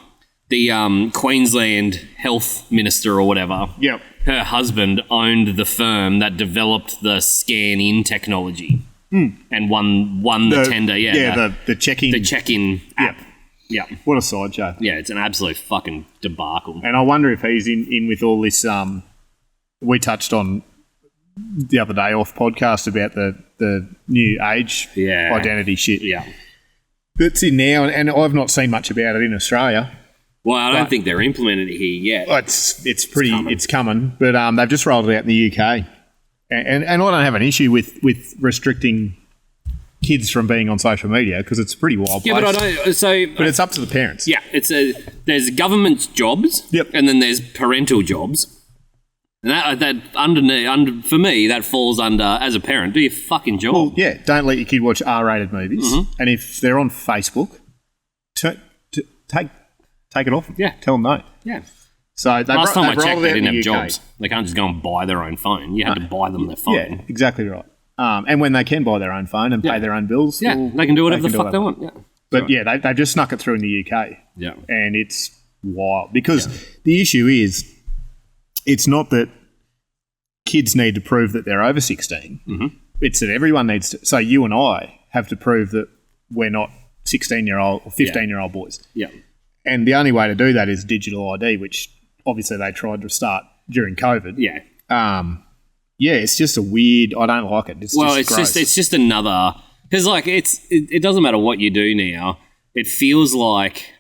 the Queensland health minister or whatever, her husband owned the firm that developed the scan-in technology. And won the tender, the check-in. The check-in app. Yeah. What a sideshow. Yeah, it's an absolute fucking debacle. And I wonder if he's in with all this, we touched on the other day off podcast about the new age identity shit. Yeah. That's in now, and I've not seen much about it in Australia. Well, I don't think they're implementing it here yet. It's coming, but they've just rolled it out in the UK. And I don't have an issue with restricting kids from being on social media because it's a pretty wild place. Yeah, but I don't. But it's up to the parents. Yeah, there's government jobs. Yep. And then there's parental jobs. And for me, that falls under, as a parent, do your fucking job. Well, yeah, don't let your kid watch R-rated movies. Mm-hmm. And if they're on Facebook, take it off. Yeah. Tell them no. Yeah. So last time I checked, they didn't have jobs. They can't just go and buy their own phone. You had to buy them their phone. Yeah, exactly right. And when they can buy their own phone and pay their own bills, they can do whatever the fuck they want. Yeah. But they just snuck it through in the UK. Yeah. And it's wild because the issue is, it's not that kids need to prove that they're over 16. Mm-hmm. It's that everyone needs to. So you and I have to prove that we're not 16-year-old or 15-year-old boys. Yeah. And the only way to do that is digital ID, which obviously they tried to start during COVID. Yeah. It's just a weird. I don't like it. It's just another, because it doesn't matter what you do now. It feels like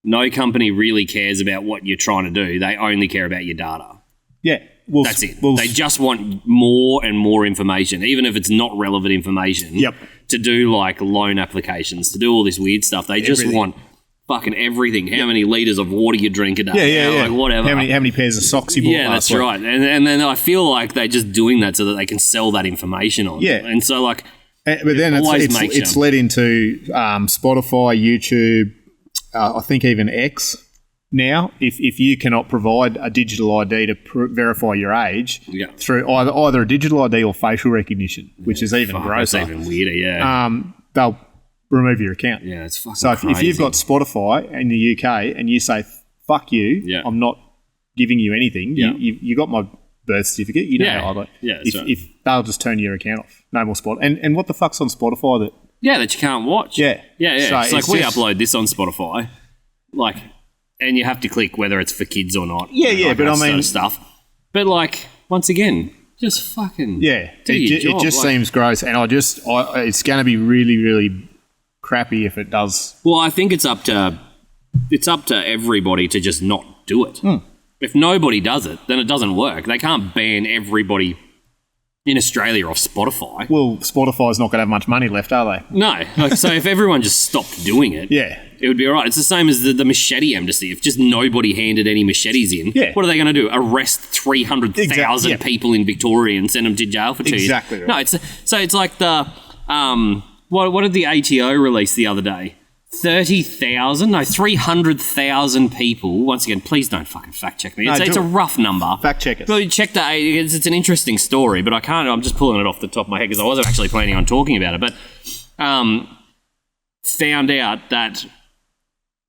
no company really cares about what you're trying to do. They only care about your data. Yeah. That's it. They just want more and more information, even if it's not relevant information. Yep. To do loan applications, to do all this weird stuff. They just want fucking everything. How many litres of water you drink a day. Yeah. Whatever. How many pairs of socks you bought last week. Right. And then I feel like they're just doing that so that they can sell that information on. Yeah. And so but then it's led into Spotify, YouTube, I think even X. Now, if you cannot provide a digital ID to verify your age through either a digital ID or facial recognition, which is even grosser. That's even weirder, they'll remove your account. Yeah, it's fucking crazy. If you've got Spotify in the UK and you say, fuck you, I'm not giving you anything, you got my birth certificate, you know how I like. Yeah, if they'll just turn your account off. No more Spotify. And what the fuck's on Spotify that... Yeah, that you can't watch. Yeah. Yeah. So it's like we upload this on Spotify. and you have to click whether it's for kids or not. Yeah, but I mean... sort of stuff. But, like, once again, just fucking do your job. It just seems gross, and it's going to be really, really crappy if it does. Well, I think it's up to everybody to just not do it. If nobody does it, then it doesn't work. They can't ban everybody in Australia off Spotify. Well, Spotify's not going to have much money left, are they? No. Like, so if everyone just stopped doing it, it would be all right. It's the same as the machete amnesty. If just nobody handed any machetes in, what are they going to do? Arrest 300,000 people in Victoria and send them to jail for 2 years? Exactly right. No, it's like the what did the ATO release the other day? 300,000 people. Once again, please don't fucking fact check me. It's a rough number. Fact check it. But check that. It's an interesting story, but I'm just pulling it off the top of my head because I wasn't actually planning on talking about it. But found out that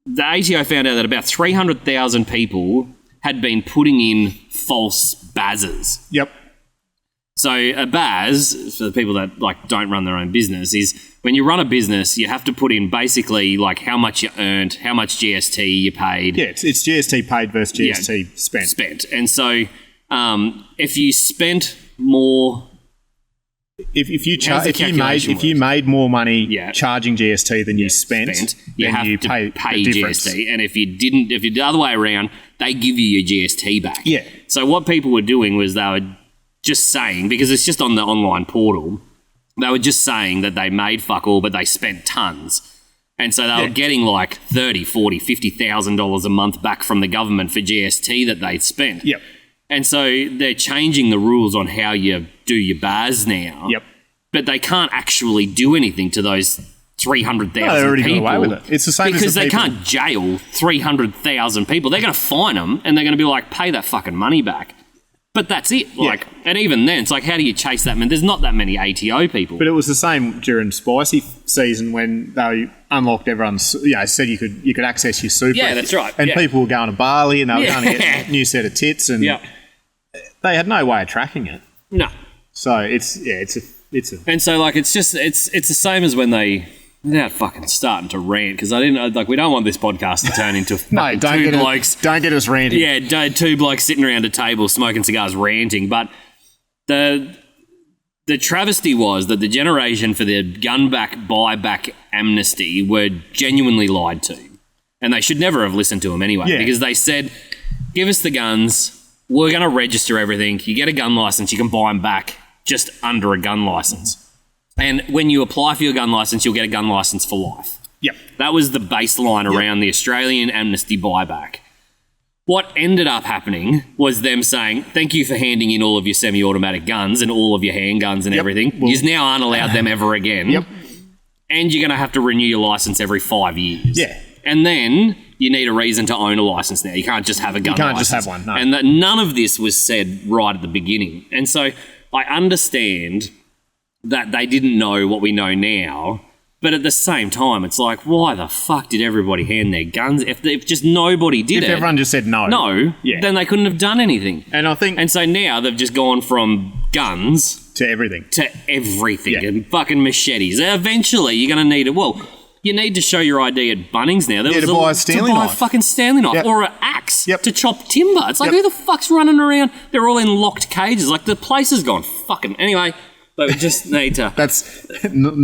the ATO found out that about 300,000 people had been putting in false BASs. Yep. So a BAS, for the people that like don't run their own business, is when you run a business, you have to put in basically like how much you earned, how much GST you paid. Yeah, it's GST paid versus GST spent. And so if you spent more, if you made more money charging GST than you spent, you have to pay GST. And if you didn't, if you're the other way around, they give you your GST back. Yeah. So what people were doing was they were just saying, because it's just on the online portal, they were just saying that they made fuck all, but they spent tons. And so they were getting like $30,000, $40,000, $50,000 a month back from the government for GST that they'd spent. Yep. And so they're changing the rules on how you do your BAS now. Yep. But they can't actually do anything to those 300,000 people. They already got away with it. It's the same because as the they can't jail 300,000 people. They're going to fine them and they're going to be like, pay that fucking money back. But that's it. Like, and even then, it's like, how do you chase that? Man, there's not that many ATO people. But it was the same during spicy season when they unlocked everyone's. Said you could access your super. Yeah, that's right. And people were going to Bali and they were going to get a new set of tits, and they had no way of tracking it. No. So it's a. And so like it's the same as when they. Without fucking starting to rant, because I didn't like. We don't want this podcast to turn into don't get us ranting. Yeah, two blokes sitting around a table smoking cigars, ranting. But the travesty was that the generation for the gun back buyback amnesty were genuinely lied to, and they should never have listened to them anyway. Because they said, "Give us the guns. We're going to register everything. You get a gun license. You can buy them back just under a gun license." And when you apply for your gun license, you'll get a gun license for life. Yep. That was the baseline around the Australian amnesty buyback. What ended up happening was them saying, thank you for handing in all of your semi-automatic guns and all of your handguns and everything. Well, you now aren't allowed them ever again. Yep. And you're going to have to renew your license every 5 years. Yeah. And then you need a reason to own a license now. You can't just have a gun license. You can't just have one, no. And that none of this was said right at the beginning. And so I understand that they didn't know what we know now, but at the same time, it's like, why the fuck did everybody hand their guns? If just nobody did If everyone just said no, then they couldn't have done anything. And so now they've just gone from guns to everything, and fucking machetes. Eventually, you're going to need it. Well, you need to show your ID at Bunnings now. To buy a Stanley knife. A fucking Stanley knife or an axe to chop timber. It's like, who the fuck's running around? They're all in locked cages. Like, the place has gone fucking... Anyway... But we just need to... That's nail in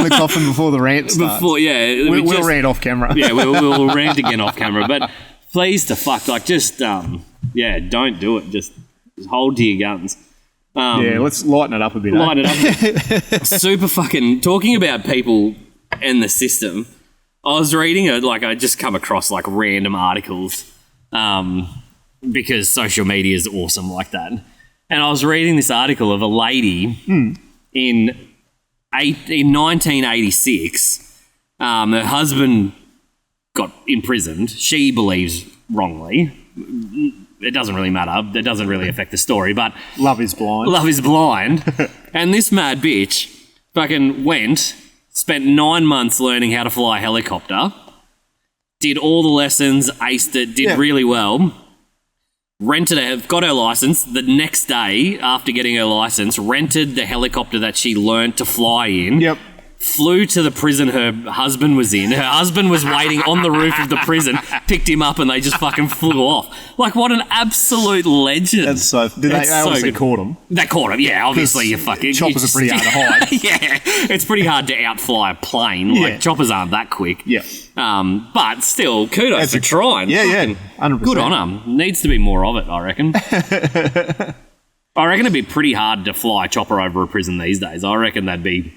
the coffin before the rant starts. We'll rant off camera. Yeah, we'll rant again off camera. But please to fuck, like, just, don't do it. Just hold to your guns. Let's lighten it up a bit. Lighten it up. Super fucking... Talking about people and the system, I was reading, I just come across, random articles because social media is awesome like that. And I was reading this article of a lady in 1986. Her husband got imprisoned. She believes wrongly. It doesn't really matter. It doesn't really affect the story. But love is blind. Love is blind. And this mad bitch fucking spent 9 months learning how to fly a helicopter, did all the lessons, aced it, did really well. Got her license the next day after getting her license, rented the helicopter that she learnt to fly in, flew to the prison her husband was in. Her husband was waiting on the roof of the prison, picked him up, and they just fucking flew off. Like, what an absolute legend. That's so... They obviously caught him. They caught him, yeah. Obviously, you fucking... Choppers are pretty hard to hide. Yeah. It's pretty hard to outfly a plane. Like, choppers aren't that quick. Yeah. But still, kudos for trying. Yeah, 100%. Good on them. Needs to be more of it, I reckon. I reckon it'd be pretty hard to fly a chopper over a prison these days. I reckon they'd be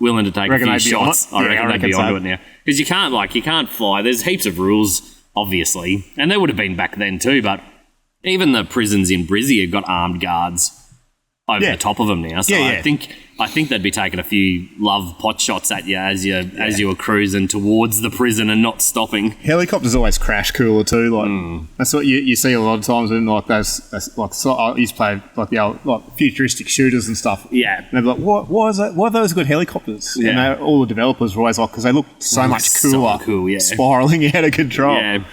willing to take a few shots. I reckon they'd be onto it now. Because you can't fly. There's heaps of rules, obviously. And there would have been back then too, but even the prisons in Brizzy have got armed guards over the top of them now. So I think they'd be taking a few love pot shots at you as you were cruising towards the prison and not stopping. Helicopters always crash cooler too. Like that's what you see a lot of times in like those like I used to play like the old like futuristic shooters and stuff. Yeah, and they'd be like, why is that? Why are those good helicopters? Yeah, and all the developers were always like because they look so much cooler, spiraling out of control. Yeah,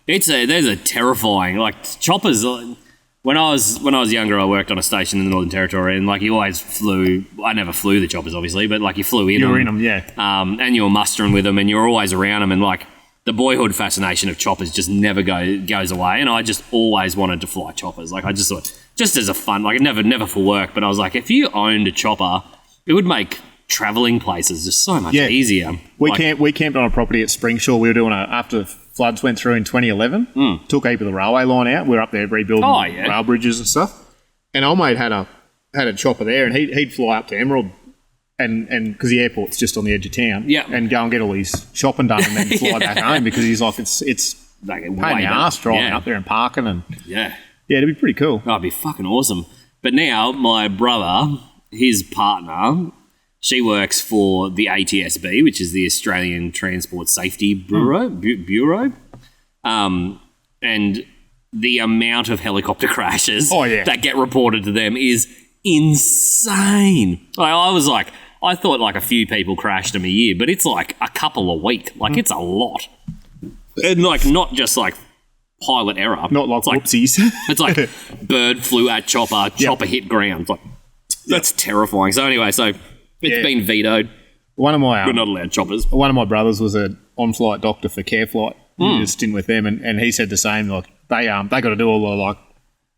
there's a terrifying like choppers. When I was younger, I worked on a station in the Northern Territory, and like you always flew. I never flew the choppers, obviously, but like you flew in them. You were in them, yeah. And you were mustering with them, and you were always around them, and like the boyhood fascination of choppers just never goes away. And I just always wanted to fly choppers. Like I just thought, just as a fun, like never for work, but I was like, if you owned a chopper, it would make travelling places just so much easier. We camped on a property at Springshaw. We were doing after floods went through in 2011. Took a heap of the railway line out. We were up there rebuilding rail bridges and stuff. And old mate had a chopper there, and he'd fly up to Emerald, and because the airport's just on the edge of town, and go and get all his shopping done, and then fly back home because he's like it's like a pain in the ass driving up there and parking and it'd be pretty cool. That'd be fucking awesome. But now my brother, his partner, she works for the ATSB, which is the Australian Transport Safety Bureau. And the amount of helicopter crashes that get reported to them is insane. Like, I thought like a few people crashed them a year, but it's like a couple a week. Like it's a lot. And like not just like pilot error. Not like whoopsies. It's like bird flew at chopper, chopper hit ground. It's like, that's terrifying. So anyway, it's been vetoed. We're not allowed choppers. One of my brothers was an on-flight doctor for Careflight. He did a stint with them, and he said the same. Like they got to do all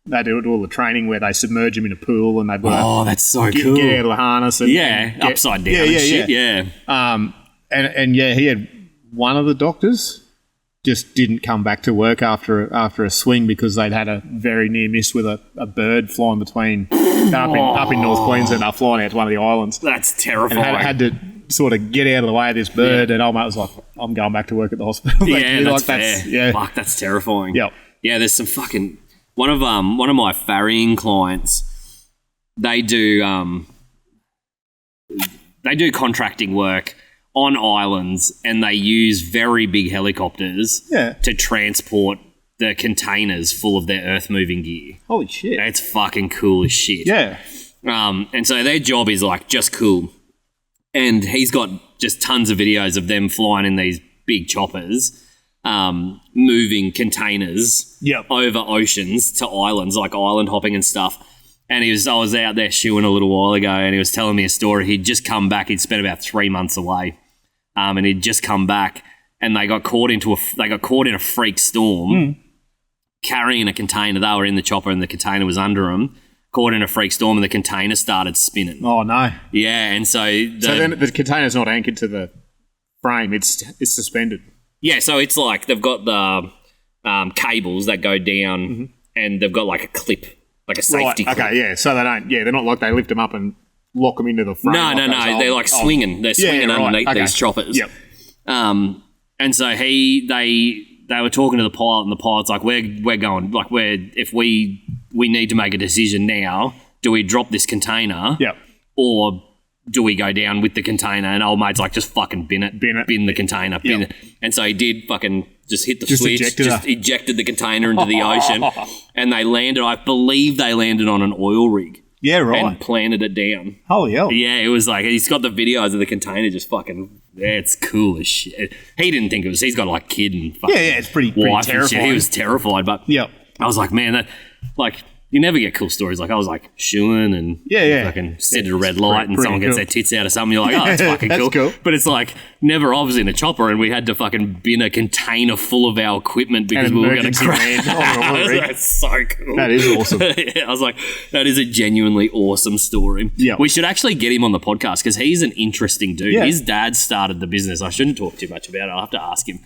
the training where they submerge them in a pool, and they've got that's so cool. Get out of the harness and upside down and shit. And he had one of the doctors just didn't come back to work after a swing because they'd had a very near miss with a bird flying between up in North Queensland. They're flying out to one of the islands. That's terrifying. And had to sort of get out of the way of this bird, and old mate was like, "I'm going back to work at the hospital." That's fair. Fuck, that's terrifying. Yep. Yeah, there's some fucking one of my farrying clients. They do contracting work on islands, and they use very big helicopters to transport the containers full of their earth-moving gear. Holy shit. That's fucking cool as shit. Yeah. And so their job is like just cool. And he's got just tons of videos of them flying in these big choppers, moving containers over oceans to islands, like island hopping and stuff. And I was out there shoeing a little while ago, and he was telling me a story. He'd just come back. He'd spent about 3 months away, and he'd just come back, and they got caught in a freak storm, carrying a container. They were in the chopper, and the container was under them. Caught in a freak storm, and the container started spinning. Oh no! Yeah, and so then the container's not anchored to the frame; it's suspended. Yeah, so it's like they've got the cables that go down, and they've got like a clip, like a safety clip. Okay, yeah. So they don't. Yeah, they're not like they lift them up and lock them into the frame. No. They're like swinging. They're swinging underneath these choppers. Yep. And so they were talking to the pilot, and the pilot's like, "We're going like if we need to make a decision now. Do we drop this container? Or do we go down with the container?" And old mate's like, "Just fucking bin the container, bin it." And so he did fucking just hit the switch, ejected the container into the ocean, and they landed. I believe they landed on an oil rig. Yeah, right. And planted it down. Holy hell. Yeah, it was like, he's got the videos of the container just fucking, it's cool as shit. He didn't think it was, he's got like kid and fucking it's pretty wife terrifying. and shit. He was terrified, but I was like, man, that, like, you never get cool stories. Like I was like shoeing and fucking sit at a red light and someone gets their tits out of something. You're like, oh, that's fucking cool. But it's like never I was in a chopper and we had to fucking bin a container full of our equipment because we were going to crash. That's so cool. That is awesome. I was like, that is a genuinely awesome story. Yeah. We should actually get him on the podcast because he's an interesting dude. Yeah. His dad started the business. I shouldn't talk too much about it. I'll have to ask him.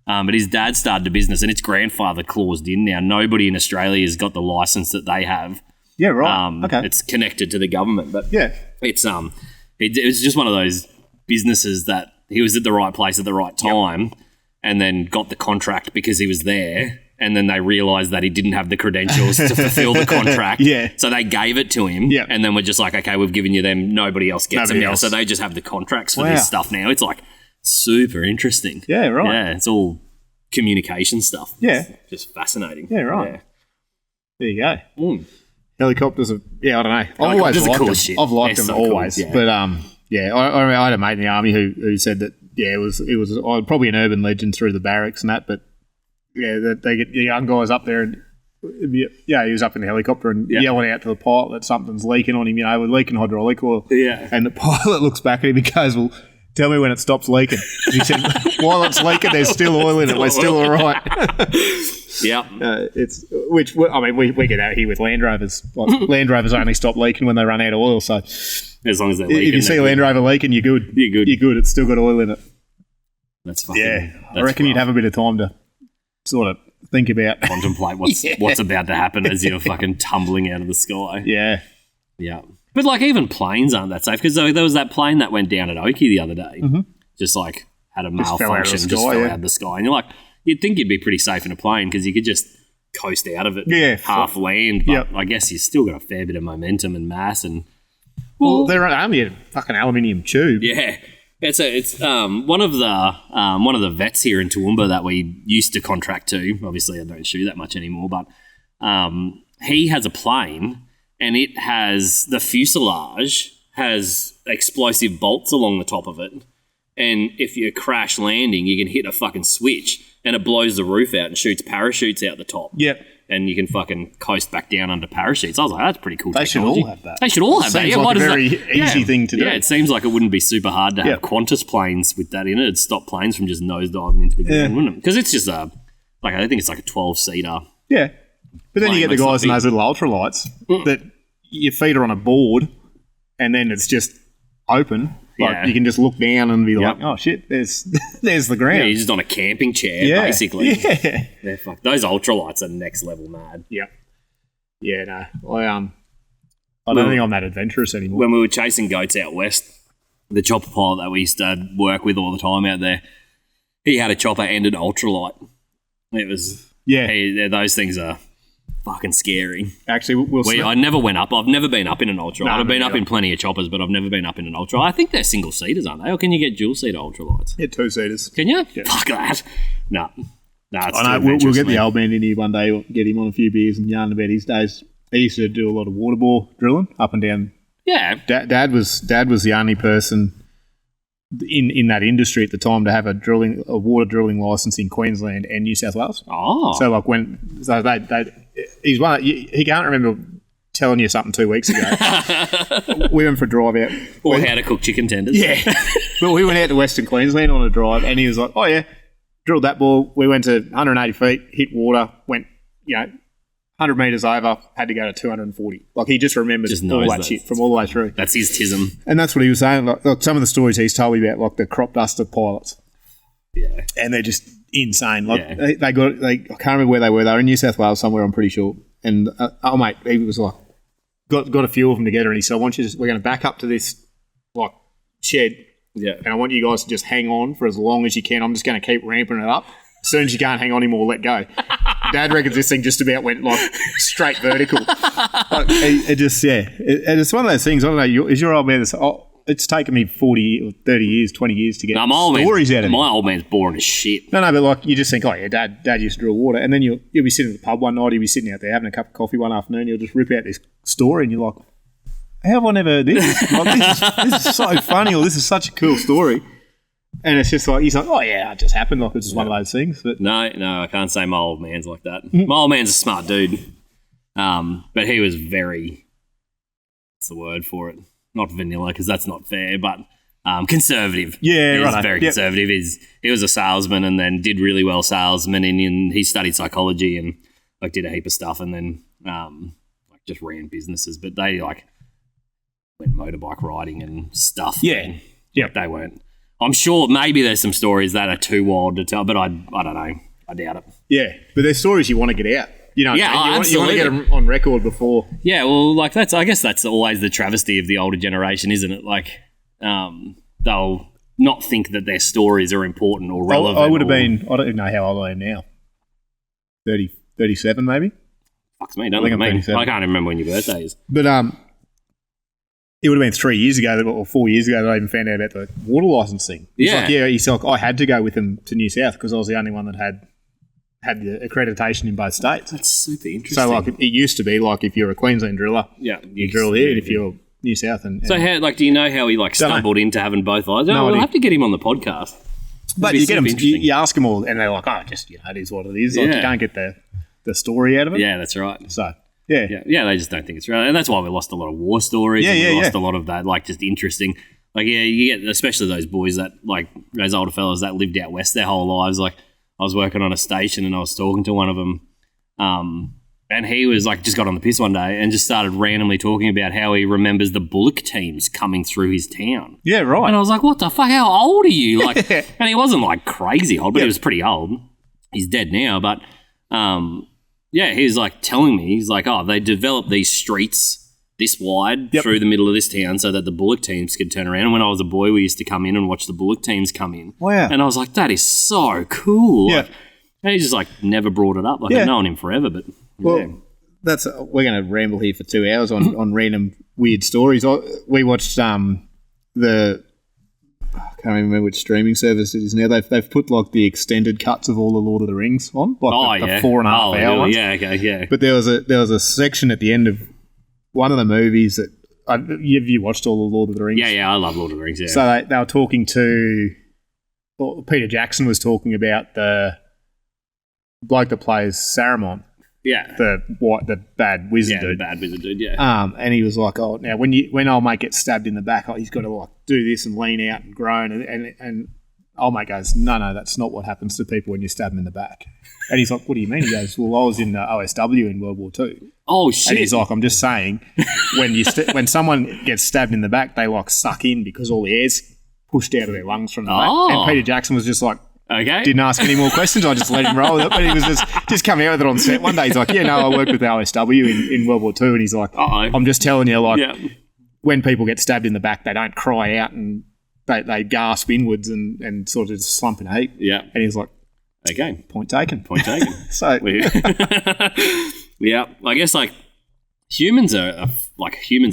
But his dad started a business and it's grandfather claused in now. Nobody in Australia has got the license that they have. Yeah, right. Okay. It's connected to the government. But yeah, it's it was just one of those businesses that he was at the right place at the right time and then got the contract because he was there. And then they realised that he didn't have the credentials to fulfill the contract. Yeah. So they gave it to him. Yeah. And then we're just like, okay, we've given you them. Nobody else gets them now. So they just have the contracts for this stuff now. It's like super interesting. Yeah, right. Yeah, it's all communication stuff. Yeah. It's just fascinating. Yeah, right. Yeah. There you go. Mm. Helicopters are, I don't know. I've always liked them. Shit. I've liked them so always. Cool. Yeah. But I had a mate in the army who said that it was probably an urban legend through the barracks and that, but that they get the young guys up there and he was up in the helicopter and yelling out to the pilot that something's leaking on him, we're leaking hydraulic oil. Yeah. And the pilot looks back at him and goes, well, tell me when it stops leaking. He said, while it's leaking, there's still oil in it. We're still all right. Yeah. We get out here with Land Rovers. Like, Land Rovers only stop leaking when they run out of oil. So as long as they're leaking. If you see a Land Rover leaking, you're good. You're good. It's still got oil in it. That's fucking... Yeah. I reckon you'd have a bit of time to sort of think about... Contemplate what's about to happen as you're fucking tumbling out of the sky. Yeah. Yeah. But like even planes aren't that safe because there was that plane that went down at Oki the other day. Mm-hmm. Just like had a malfunction, just fell out of the sky. And you're like, you'd think you'd be pretty safe in a plane because you could just coast out of it half land. But I guess you've still got a fair bit of momentum and mass. And well they're only a fucking aluminium tube. Yeah. It's one of the vets here in Toowoomba that we used to contract to. Obviously, I don't shoot that much anymore, but he has a plane and it has the fuselage has explosive bolts along the top of it, and if you crash landing, you can hit a fucking switch and it blows the roof out and shoots parachutes out the top. Yep. And you can fucking coast back down under parachutes. I was like, that's pretty cool. They technology. should all have that. They should all have that. Seems like a very easy thing to do. Yeah, it seems like it wouldn't be super hard to have Qantas planes with that in it. It'd stop planes from just nosediving into the ground, wouldn't it? Because it's just I think it's like a 12-seater. Yeah. But then you get the guys in those little ultralights that your feet are on a board and then it's just open. Like you can just look down and be like, oh shit, there's the ground. Yeah, you're just on a camping chair, basically. Yeah. Those ultralights are next level mad. Yep. Yeah, no. I don't think I'm that adventurous anymore. When we were chasing goats out west, the chopper pilot that we used to work with all the time out there, he had a chopper and an ultralight. It was those things are fucking scary. Actually, I never went up. I've never been up in an ultra. I've been up in plenty of choppers, but I've never been up in an ultra. I think they're single seaters, aren't they? Or can you get dual seater ultralights? Yeah, 2-seaters. Can you? Yeah. Fuck that. No. We'll get the old man in here one day. We'll get him on a few beers and yarn about his days. He used to do a lot of water bore drilling up and down. Yeah. Dad was the only person in that industry at the time to have a water drilling license in Queensland and New South Wales. Oh. So like he's one. He can't remember telling you something 2 weeks ago. We went for a drive out. Or how to cook chicken tenders. Yeah. But we went out to Western Queensland on a drive and he was like, oh yeah, drilled that bore. We went to 180 feet, hit water, went 100 metres over, had to go to 240. Like, he just remembers all that shit from all the way through. That's his tism. And that's what he was saying. Like some of the stories he's told me about, like the crop duster pilots. Yeah. And they're just insane. Like, I can't remember where they were. They were in New South Wales somewhere, I'm pretty sure. And, mate, he was like, got a few of them together, and he said, we're going to back up to this, like, shed. Yeah. And I want you guys to just hang on for as long as you can. I'm just going to keep ramping it up. As soon as you can't hang on anymore, let go. Dad reckons this thing just about went like straight vertical. Like, it just, and it's one of those things. I don't know. Is your old man? It's taken me 40 or 30 years, 20 years to get stories out of him. My old man's boring as shit. No, but like you just think, oh yeah, Dad used to drill water, and then you'll be sitting at the pub one night, you'll be sitting out there having a cup of coffee one afternoon, you'll just rip out this story, and you're like, how have I never heard this? Like, this is so funny, or this is such a cool story. And it's just like, he's like, oh yeah, it just happened. Like, it's just one of those things. But No, I can't say my old man's like that. Mm-hmm. My old man's a smart dude. But he was very, what's the word for it? Not vanilla, because that's not fair, but conservative. Yeah, he was right. very conservative. He was a salesman and then did really well salesman, and he studied psychology and like did a heap of stuff, and then like just ran businesses. But they like went motorbike riding and stuff. Yeah. Like, they weren't. I'm sure maybe there's some stories that are too wild to tell, but I don't know. I doubt it. Yeah, but there's stories you want to get out. You know, Yeah, you want to get them on record before. Yeah, well, like I guess that's always the travesty of the older generation, isn't it? Like, they'll not think that their stories are important or relevant. I would have been, I don't even know how old I am now. 30, 37 maybe? Fucks me, don't look at me. 37. I can't even remember when your birthday is. But it would have been 3 years ago or 4 years ago that I even found out about the water licensing. He's like, I had to go with him to New South because I was the only one that had the accreditation in both states. That's super interesting. So like it used to be like if you're a Queensland driller, you drill here, and if you're New South so how, like, do you know how he like stumbled into having both eyes? No, we'll have to get him on the podcast. But you get them, you ask them all, and they're like, just it is what it is. Like, you don't get the story out of it. Yeah, that's right. So yeah, they just don't think it's real, and that's why we lost a lot of war stories. We lost a lot of that, like just interesting. Like you get especially those boys that like those older fellas that lived out west their whole lives. Like I was working on a station and I was talking to one of them, and he was like just got on the piss one day and just started randomly talking about how he remembers the bullock teams coming through his town. Yeah, right. And I was like, what the fuck? How old are you? Like, and he wasn't like crazy old, but he was pretty old. He's dead now, but he was like telling me, he's like, they developed these streets this wide through the middle of this town so that the bullock teams could turn around. And when I was a boy, we used to come in and watch the bullock teams come in. Wow. And I was like, that is so cool. Yeah. Like, and he just like never brought it up. Like I've known him forever, but we're going to ramble here for 2 hours on random weird stories. We watched I can't remember which streaming service it is now. They've put like the extended cuts of all the Lord of the Rings on, like the 4.5 hour ones. Yeah, okay, yeah. But there was a section at the end of one of the movies that have you watched all the Lord of the Rings? Yeah, I love Lord of the Rings. Yeah. So they were talking to Peter Jackson was talking about the bloke that plays Saruman. Yeah. The bad wizard dude. The bad wizard dude, yeah. And he was like, now when old mate gets stabbed in the back, he's got to like do this and lean out and groan, and old mate goes, no, that's not what happens to people when you stab them in the back. And he's like, what do you mean? He goes, well, I was in the OSW in World War II. Oh shit! And he's like, I'm just saying, when someone gets stabbed in the back, they like suck in because all the air's pushed out of their lungs from the back. And Peter Jackson was just like, okay. Didn't ask any more questions. I just let him roll with it. But he was just coming out with it on set one day. He's like, I worked with the OSW in World War II. And he's like, I'm just telling you, like, when people get stabbed in the back, they don't cry out and they gasp inwards and sort of just slump in a heap. Yeah. And he's like, okay. Point taken. So, yeah, I guess like humans are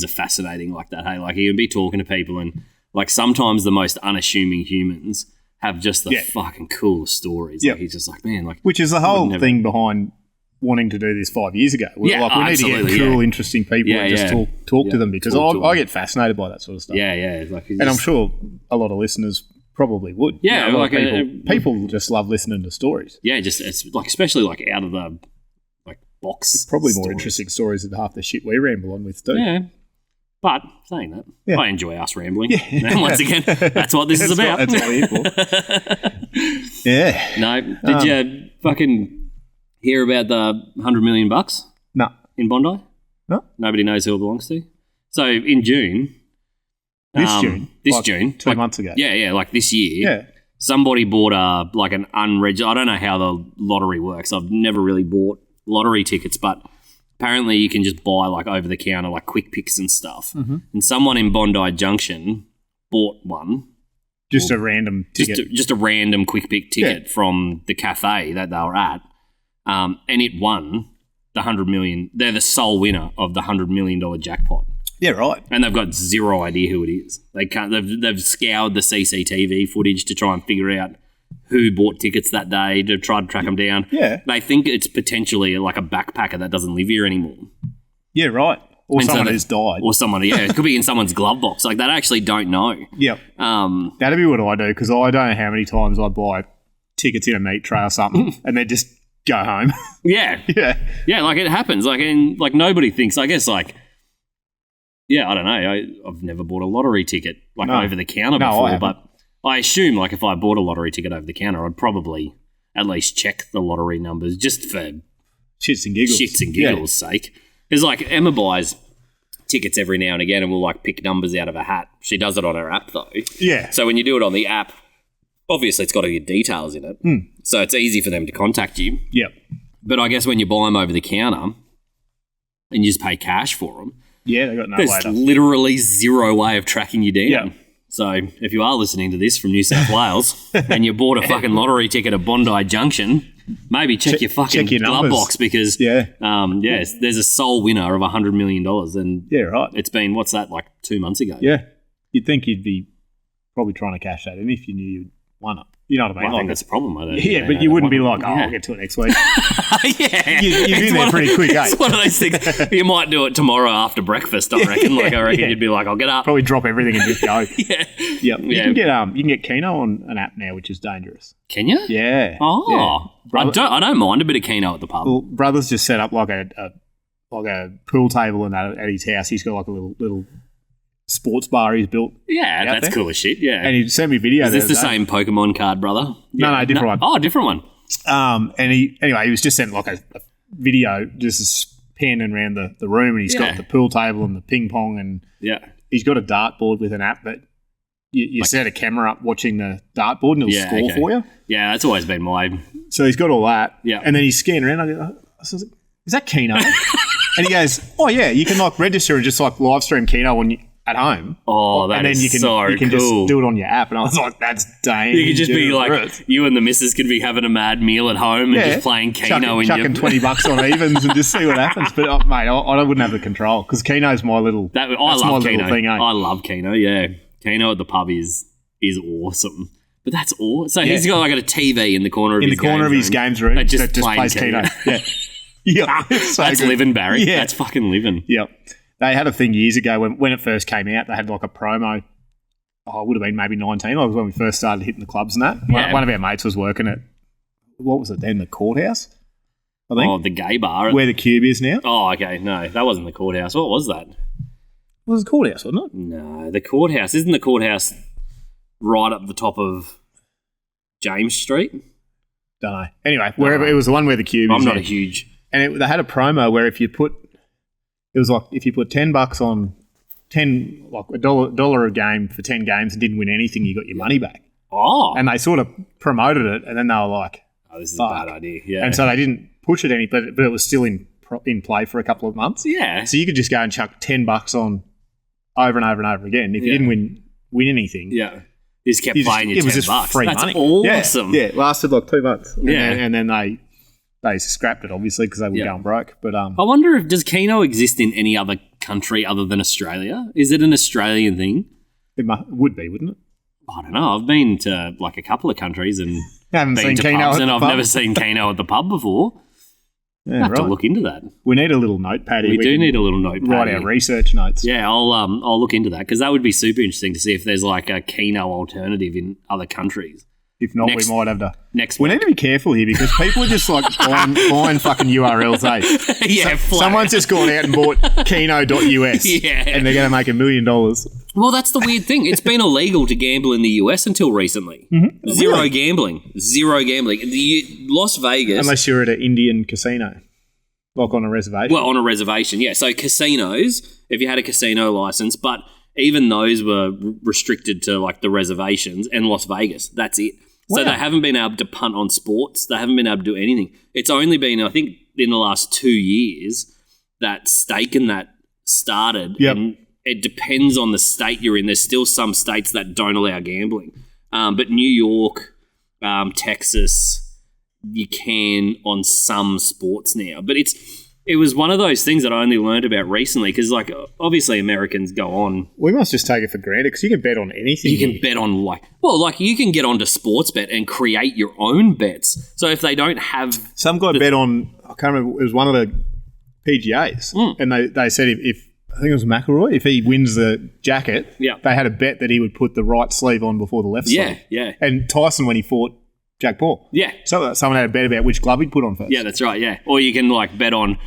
fascinating like that. Hey, like you can be talking to people and like sometimes the most unassuming humans have just the fucking coolest stories. Like he's just like, man, like, which is the whole thing behind wanting to do this 5 years ago. We need to get cool, interesting people and just talk to them because I get fascinated by that sort of stuff. Yeah. Like, and I'm sure a lot of listeners probably would. Yeah, like people just love listening to stories. Yeah, just it's like especially like out of the like box. It's probably more interesting stories than half the shit we ramble on with too. Yeah. But saying that, I enjoy us rambling. Yeah. And once again, that's what this is about. That's what we're here for. Yeah. No, did you fucking hear about the $100 million No. in Bondi? No. Nobody knows who it belongs to. So in June. This June? 2 like, months ago. Yeah, like this year. Yeah. Somebody bought an unregistered. I don't know how the lottery works. I've never really bought lottery tickets, but apparently you can just buy like over the counter like quick picks and stuff. Mm-hmm. And someone in Bondi Junction bought one. Just a random ticket. Just a random quick pick ticket from the cafe that they were at. And it won the $100 million. They're the sole winner of the $100 million jackpot. Yeah, right. And they've got zero idea who it is. They can't. They've scoured the CCTV footage to try and figure out who bought tickets that day to try to track them down. Yeah. They think it's potentially like a backpacker that doesn't live here anymore. Yeah, right. Or someone who's died. Or someone, it could be in someone's glove box. Like, they actually don't know. Yep. That'd be what I do because I don't know how many times I buy tickets in a meat tray or something and they're just go home. Yeah. Yeah. Yeah, like it happens. Like, and like nobody thinks, I guess, like, yeah, I don't know. I've never bought a lottery ticket like over the counter before, but I assume like if I bought a lottery ticket over the counter, I'd probably at least check the lottery numbers just for shits and giggles sake. Because like Emma buys tickets every now and again and will like pick numbers out of a hat. She does it on her app though. Yeah. So when you do it on the app, obviously it's got all your details in it. So it's easy for them to contact you. Yep. But I guess when you buy them over the counter and you just pay cash for them, yeah, they got no way. There's literally zero way of tracking you down. Yeah. So if you are listening to this from New South Wales and you bought a fucking lottery ticket at Bondi Junction, maybe check your fucking glove box because there's a sole winner of $100 million and it's been, what's that, like 2 months ago? Yeah. You'd think you'd be probably trying to cash that in if you knew you'd won it. You know what I mean? Well, I think that's a problem. I don't yeah, but you wouldn't be like, I'll get to it next week. Yeah. You'd be there pretty quick, eh? It's one of those things. You might do it tomorrow after breakfast, I reckon. Like, I reckon you'd be like, I'll get up. Probably drop everything and just go. Yep. You can get Keno on an app now, which is dangerous. Can you? Yeah. Oh. Yeah. I don't mind a bit of Keno at the pub. Well, brother's just set up like a pool table and that at his house. He's got like a little sports bar he's built. Yeah, that's cool as shit, yeah. And he sent me a video. Is this the same Pokemon card, brother? No, different one. Oh, different one. And he was just sent like a video, just panning around the room, and he's got the pool table and the ping pong, and he's got a dartboard with an app that you set a camera up watching the dartboard and it'll score for you. Yeah, that's always been my... So he's got all that. Yeah. And then he's scanning around. I was like, is that Keno? And he goes, oh, yeah, you can like register and just like live stream Keno at home. Oh, that is so cool. You can just do it on your app. And I was like, that's dangerous. You could just be like, you and the missus could be having a mad meal at home and just playing Keno. Chucking $20 on evens and just see what happens. But, mate, I wouldn't have the control because Keno's my little I love Keno. Thing, eh? I love Keno, yeah. Keno at the pub is awesome. But that's awesome. So he's got like a TV in the corner of his games room that just plays Keno. Yeah. That's living, Barry. Yeah. That's fucking living. Yep. They had a thing years ago when it first came out. They had like a promo. Oh, it would have been maybe 19. Like when we first started hitting the clubs and that. Yeah. One of our mates was working at, what was it then, the courthouse? I think. Oh, the gay bar. Where the Cube is now. Oh, okay. No, that wasn't the courthouse. What was that? It was the courthouse, wasn't it? No, the courthouse. Isn't the courthouse right up the top of James Street? Don't know. Anyway, wherever it was the one where the Cube is. I'm not a huge... And they had a promo where if you put $10 on 10, like $1 a game for 10 games and didn't win anything, you got your money back. Oh. And they sort of promoted it, and then they were like, oh, this is a bad idea. Yeah. And so they didn't push it any, but it was still in play for a couple of months. Yeah. So you could just go and chuck $10 on over and over and over again. If you didn't win anything. Yeah. You just kept playing your $10. It was just free That's money. Awesome. Yeah, it lasted like 2 months. Yeah. And then they scrapped it, obviously, because they were going broke. But I wonder does Keno exist in any other country other than Australia? Is it an Australian thing? It would be, wouldn't it? I don't know. I've been to like a couple of countries and haven't been seen to Keno pubs, at and the I've pub. never seen Keno at the pub before. Yeah, I have to look into that. We need a little notepad. We do need a little notepad. Write our research notes. Yeah, I'll look into that because that would be super interesting to see if there's like a Keno alternative in other countries. If not, we might have to. Next we week. need to be careful here because people are just like buying fucking URLs, eh? Yeah, someone's just gone out and bought Keno.us and they're going to make $1 million. Well, that's the weird thing. It's been illegal to gamble in the US until recently. Mm-hmm. Zero gambling. Las Vegas. Unless you're at an Indian casino, like on a reservation. Well, on a reservation, yeah. So casinos, if you had a casino license, but even those were restricted to like the reservations and Las Vegas. That's it. Wow. So they haven't been able to punt on sports. They haven't been able to do anything. It's only been, I think, in the last 2 years that stake and that started. Yep. And it depends on the state you're in. There's still some states that don't allow gambling. But New York, Texas, you can on some sports now. But it was one of those things that I only learned about recently because, like, obviously Americans go on. We must just take it for granted because you can bet on anything. You can bet on, you can get onto Sportsbet and create your own bets. So if they don't have... Some guy bet on, I can't remember, it was one of the PGAs. And they said if I think it was McIlroy, if he wins the jacket, they had a bet that he would put the right sleeve on before the left sleeve. Yeah. And Tyson, when he fought Jake Paul. Yeah. So someone had a bet about which glove he'd put on first. Yeah, that's right, yeah. Or you can, like, bet on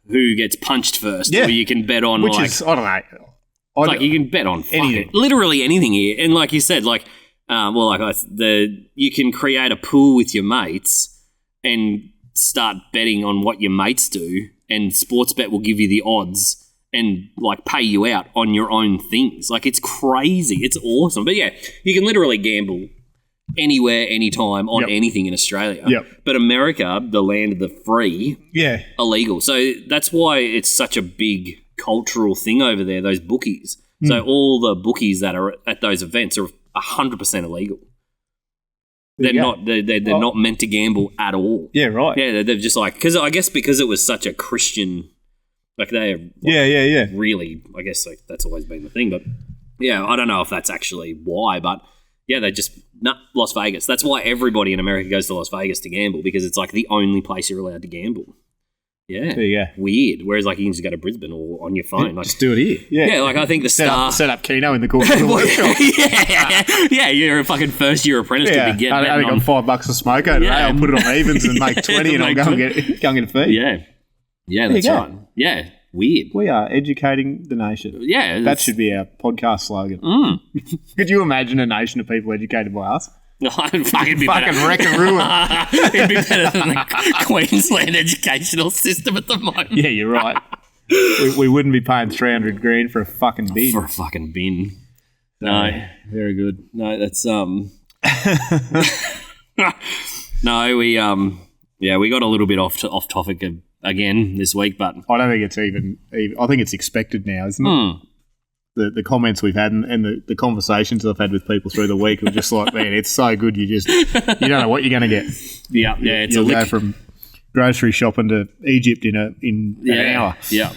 who gets punched first. Yeah. Or you can bet on, Which like... is, I don't know. Like, you can bet on anything. literally anything here. And like you said, like, you can create a pool with your mates and start betting on what your mates do, and Sportsbet will give you the odds and, like, pay you out on your own things. Like, it's crazy. It's awesome. But, yeah, you can literally gamble anywhere, anytime, on anything in Australia. Yep. But America, the land of the free, illegal. So that's why it's such a big cultural thing over there, those bookies. So all the bookies that are at those events are 100% illegal. They're not not meant to gamble at all. Yeah, right. Yeah, they're just like, because it was such a Christian, like they are really, I guess like that's always been the thing. But yeah, I don't know if that's actually why, but yeah, they just, Las Vegas. That's why everybody in America goes to Las Vegas to gamble, because it's like the only place you're allowed to gamble. Yeah. There you go. Weird. Whereas, like, you can just go to Brisbane or on your phone. Like, just do it here. Yeah. Yeah, like, I think the star... Set up Keno in the corner of the workshop. Yeah, you're a fucking first-year apprentice to be getting I only got $5 a smoker today. I'll put it on evens and make 20 and I'll go and get a fee. Yeah. Yeah, that's right. Yeah. Weird. We are educating the nation. Yeah. That should be our podcast slogan. Could you imagine a nation of people educated by us? It'd fucking be fucking wreck and ruin. It'd be better than the Queensland educational system at the moment. Yeah, you're right. we wouldn't be paying $300,000 for a fucking bin. For a fucking bin. No. Very good. No, that's No, we got a little bit off topic again this week, but I don't think it's even I think it's expected now, isn't it? The comments we've had and the conversations I've had with people through the week are just like, man, it's so good. You don't know what you're going to get. Yeah, it's You'll go from grocery shopping to Egypt in an hour. Yeah,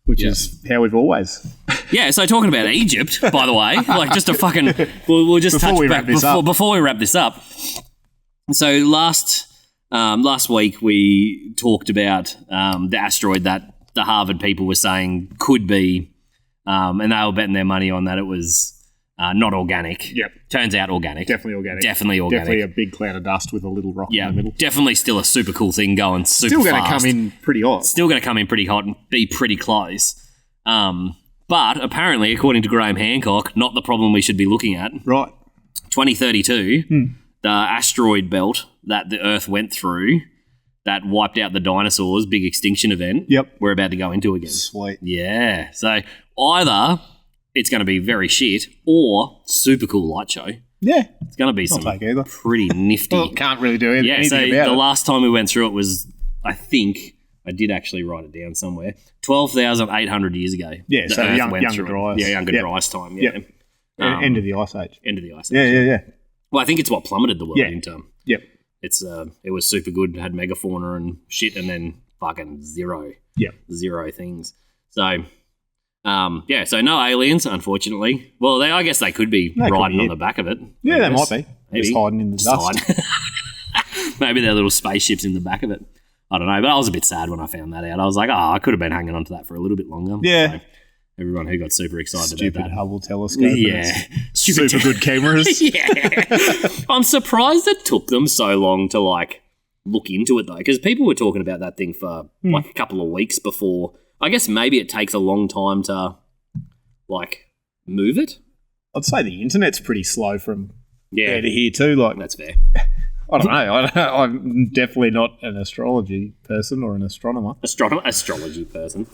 which is how we've always. Yeah. So talking about Egypt, by the way, like just a fucking, we'll just before touch we back before we wrap this up. So last week we talked about the asteroid that the Harvard people were saying could be. And they were betting their money on that it was not organic. Yep. Turns out organic. Definitely organic. Definitely a big cloud of dust with a little rock in the middle. Definitely still a super cool thing going super fast. Still going to come in pretty hot. Still going to come in pretty hot and be pretty close. But apparently, according to Graham Hancock, not the problem we should be looking at. Right. 2032, the asteroid belt that the Earth went through that wiped out the dinosaurs, big extinction event, we're about to go into again. Sweet. Yeah. So either it's going to be very shit or super cool light show. Yeah. It's going to be some pretty nifty. Well, can't really do anything so about the it. last time we went through it was, I think, I did actually write it down somewhere, 12,800 years ago. Yeah, so younger dryas. Yeah, younger dryas time, yeah. End of the Ice Age. End of the Ice Age. Yeah. Well, I think it's what plummeted the world into. Yep. It was super good, had megafauna and shit, and then fucking zero. Yep. Zero things. So... so no aliens, unfortunately. Well, I guess they could be riding on the back of it. Yeah, they might be. Maybe. Just hiding in the dust. Maybe they're little spaceships in the back of it. I don't know, but I was a bit sad when I found that out. I was like, I could have been hanging on to that for a little bit longer. Yeah. So everyone who got super excited Stupid about that. Hubble telescope. Yeah. Super good cameras. Yeah. I'm surprised it took them so long to, like, look into it, though, because people were talking about that thing for, like, a couple of weeks before. I guess maybe it takes a long time to, like, move it. I'd say the internet's pretty slow from there to here too. Like, that's fair. I don't know. I'm definitely not an astrology person or an astronomer. Astrology person.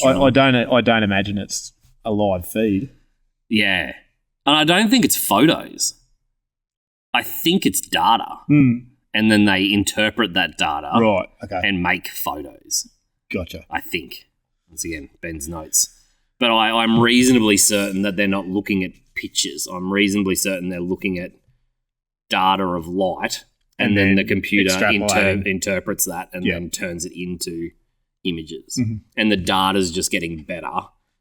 I don't imagine it's a live feed. Yeah, and I don't think it's photos. I think it's data, and then they interpret that data, right? Okay, and make photos. Gotcha. I think. Once again, Ben's notes. But I'm reasonably certain that they're not looking at pictures. I'm reasonably certain they're looking at data of light, and then the computer interprets that and then turns it into images. Mm-hmm. And the data's just getting better,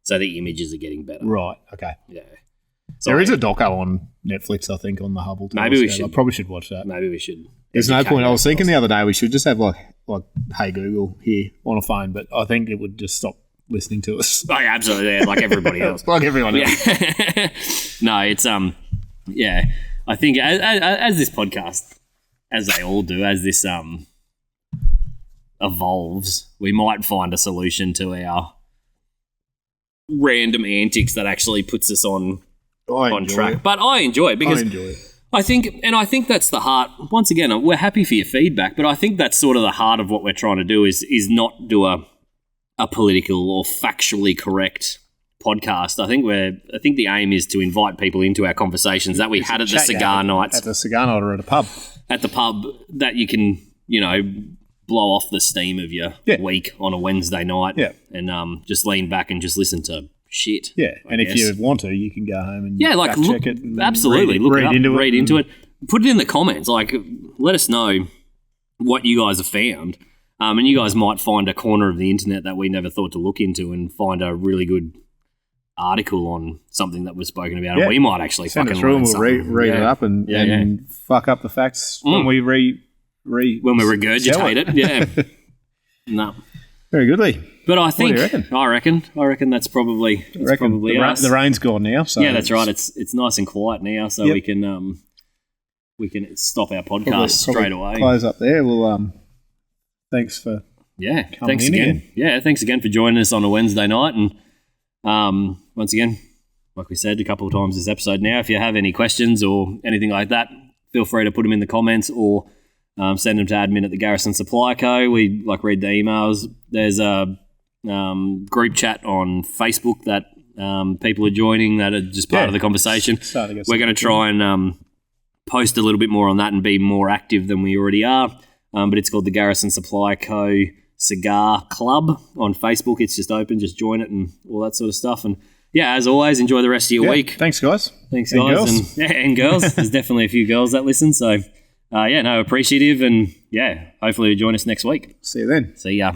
so the images are getting better. Right, okay. Yeah. So there is a doco on Netflix, I think, on the Hubble telescope. Maybe we should. I probably should watch that. Maybe we should. There's no point. I was thinking the other day we should just have like Hey Google here on a phone, but I think it would just stop listening to us. Oh, yeah, absolutely. Yeah, like everybody else. Like everyone else. No, it's I think as this podcast as they all do, as this evolves, we might find a solution to our random antics that actually puts us on track. It. But I enjoy it because I think that's the heart. Once again, we're happy for your feedback, but I think that's sort of the heart of what we're trying to do is not do a political or factually correct podcast. I think the aim is to invite people into our conversations that we had at the cigar nights. At the cigar night or at a pub. At the pub, that you can, blow off the steam of your week on a Wednesday night and just lean back and just listen to shit. Yeah, and if you want to, you can go home and check it. And absolutely. Read into it. Put it in the comments. Let us know what you guys have found. And you guys might find a corner of the internet that we never thought to look into and find a really good article on something that was spoken about. And we might actually send fucking it through and learn we'll read it up and fuck up the facts when we when we regurgitate it. Yeah. No. Very goodly. But I think what do you reckon? I reckon that's probably us. The rain's gone now. So yeah, that's right. It's nice and quiet now, so we can stop our podcast straight away. Close up there. Well, thanks for thanks again. Yeah, thanks again for joining us on a Wednesday night. And once again, like we said a couple of times this episode now, if you have any questions or anything like that, feel free to put them in the comments or send them to admin at the Garrison Supply Co. We read the emails. There's a group chat on Facebook that people are joining that are just part of the conversation. We're going to try and post a little bit more on that and be more active than we already are. But it's called the Garrison Supply Co. Cigar Club on Facebook. It's just open. Just join it and all that sort of stuff. And yeah, as always, enjoy the rest of your week. Thanks, guys. Thanks, guys. Girls. And girls. There's definitely a few girls that listen. So, appreciative. And, hopefully you'll join us next week. See you then. See ya.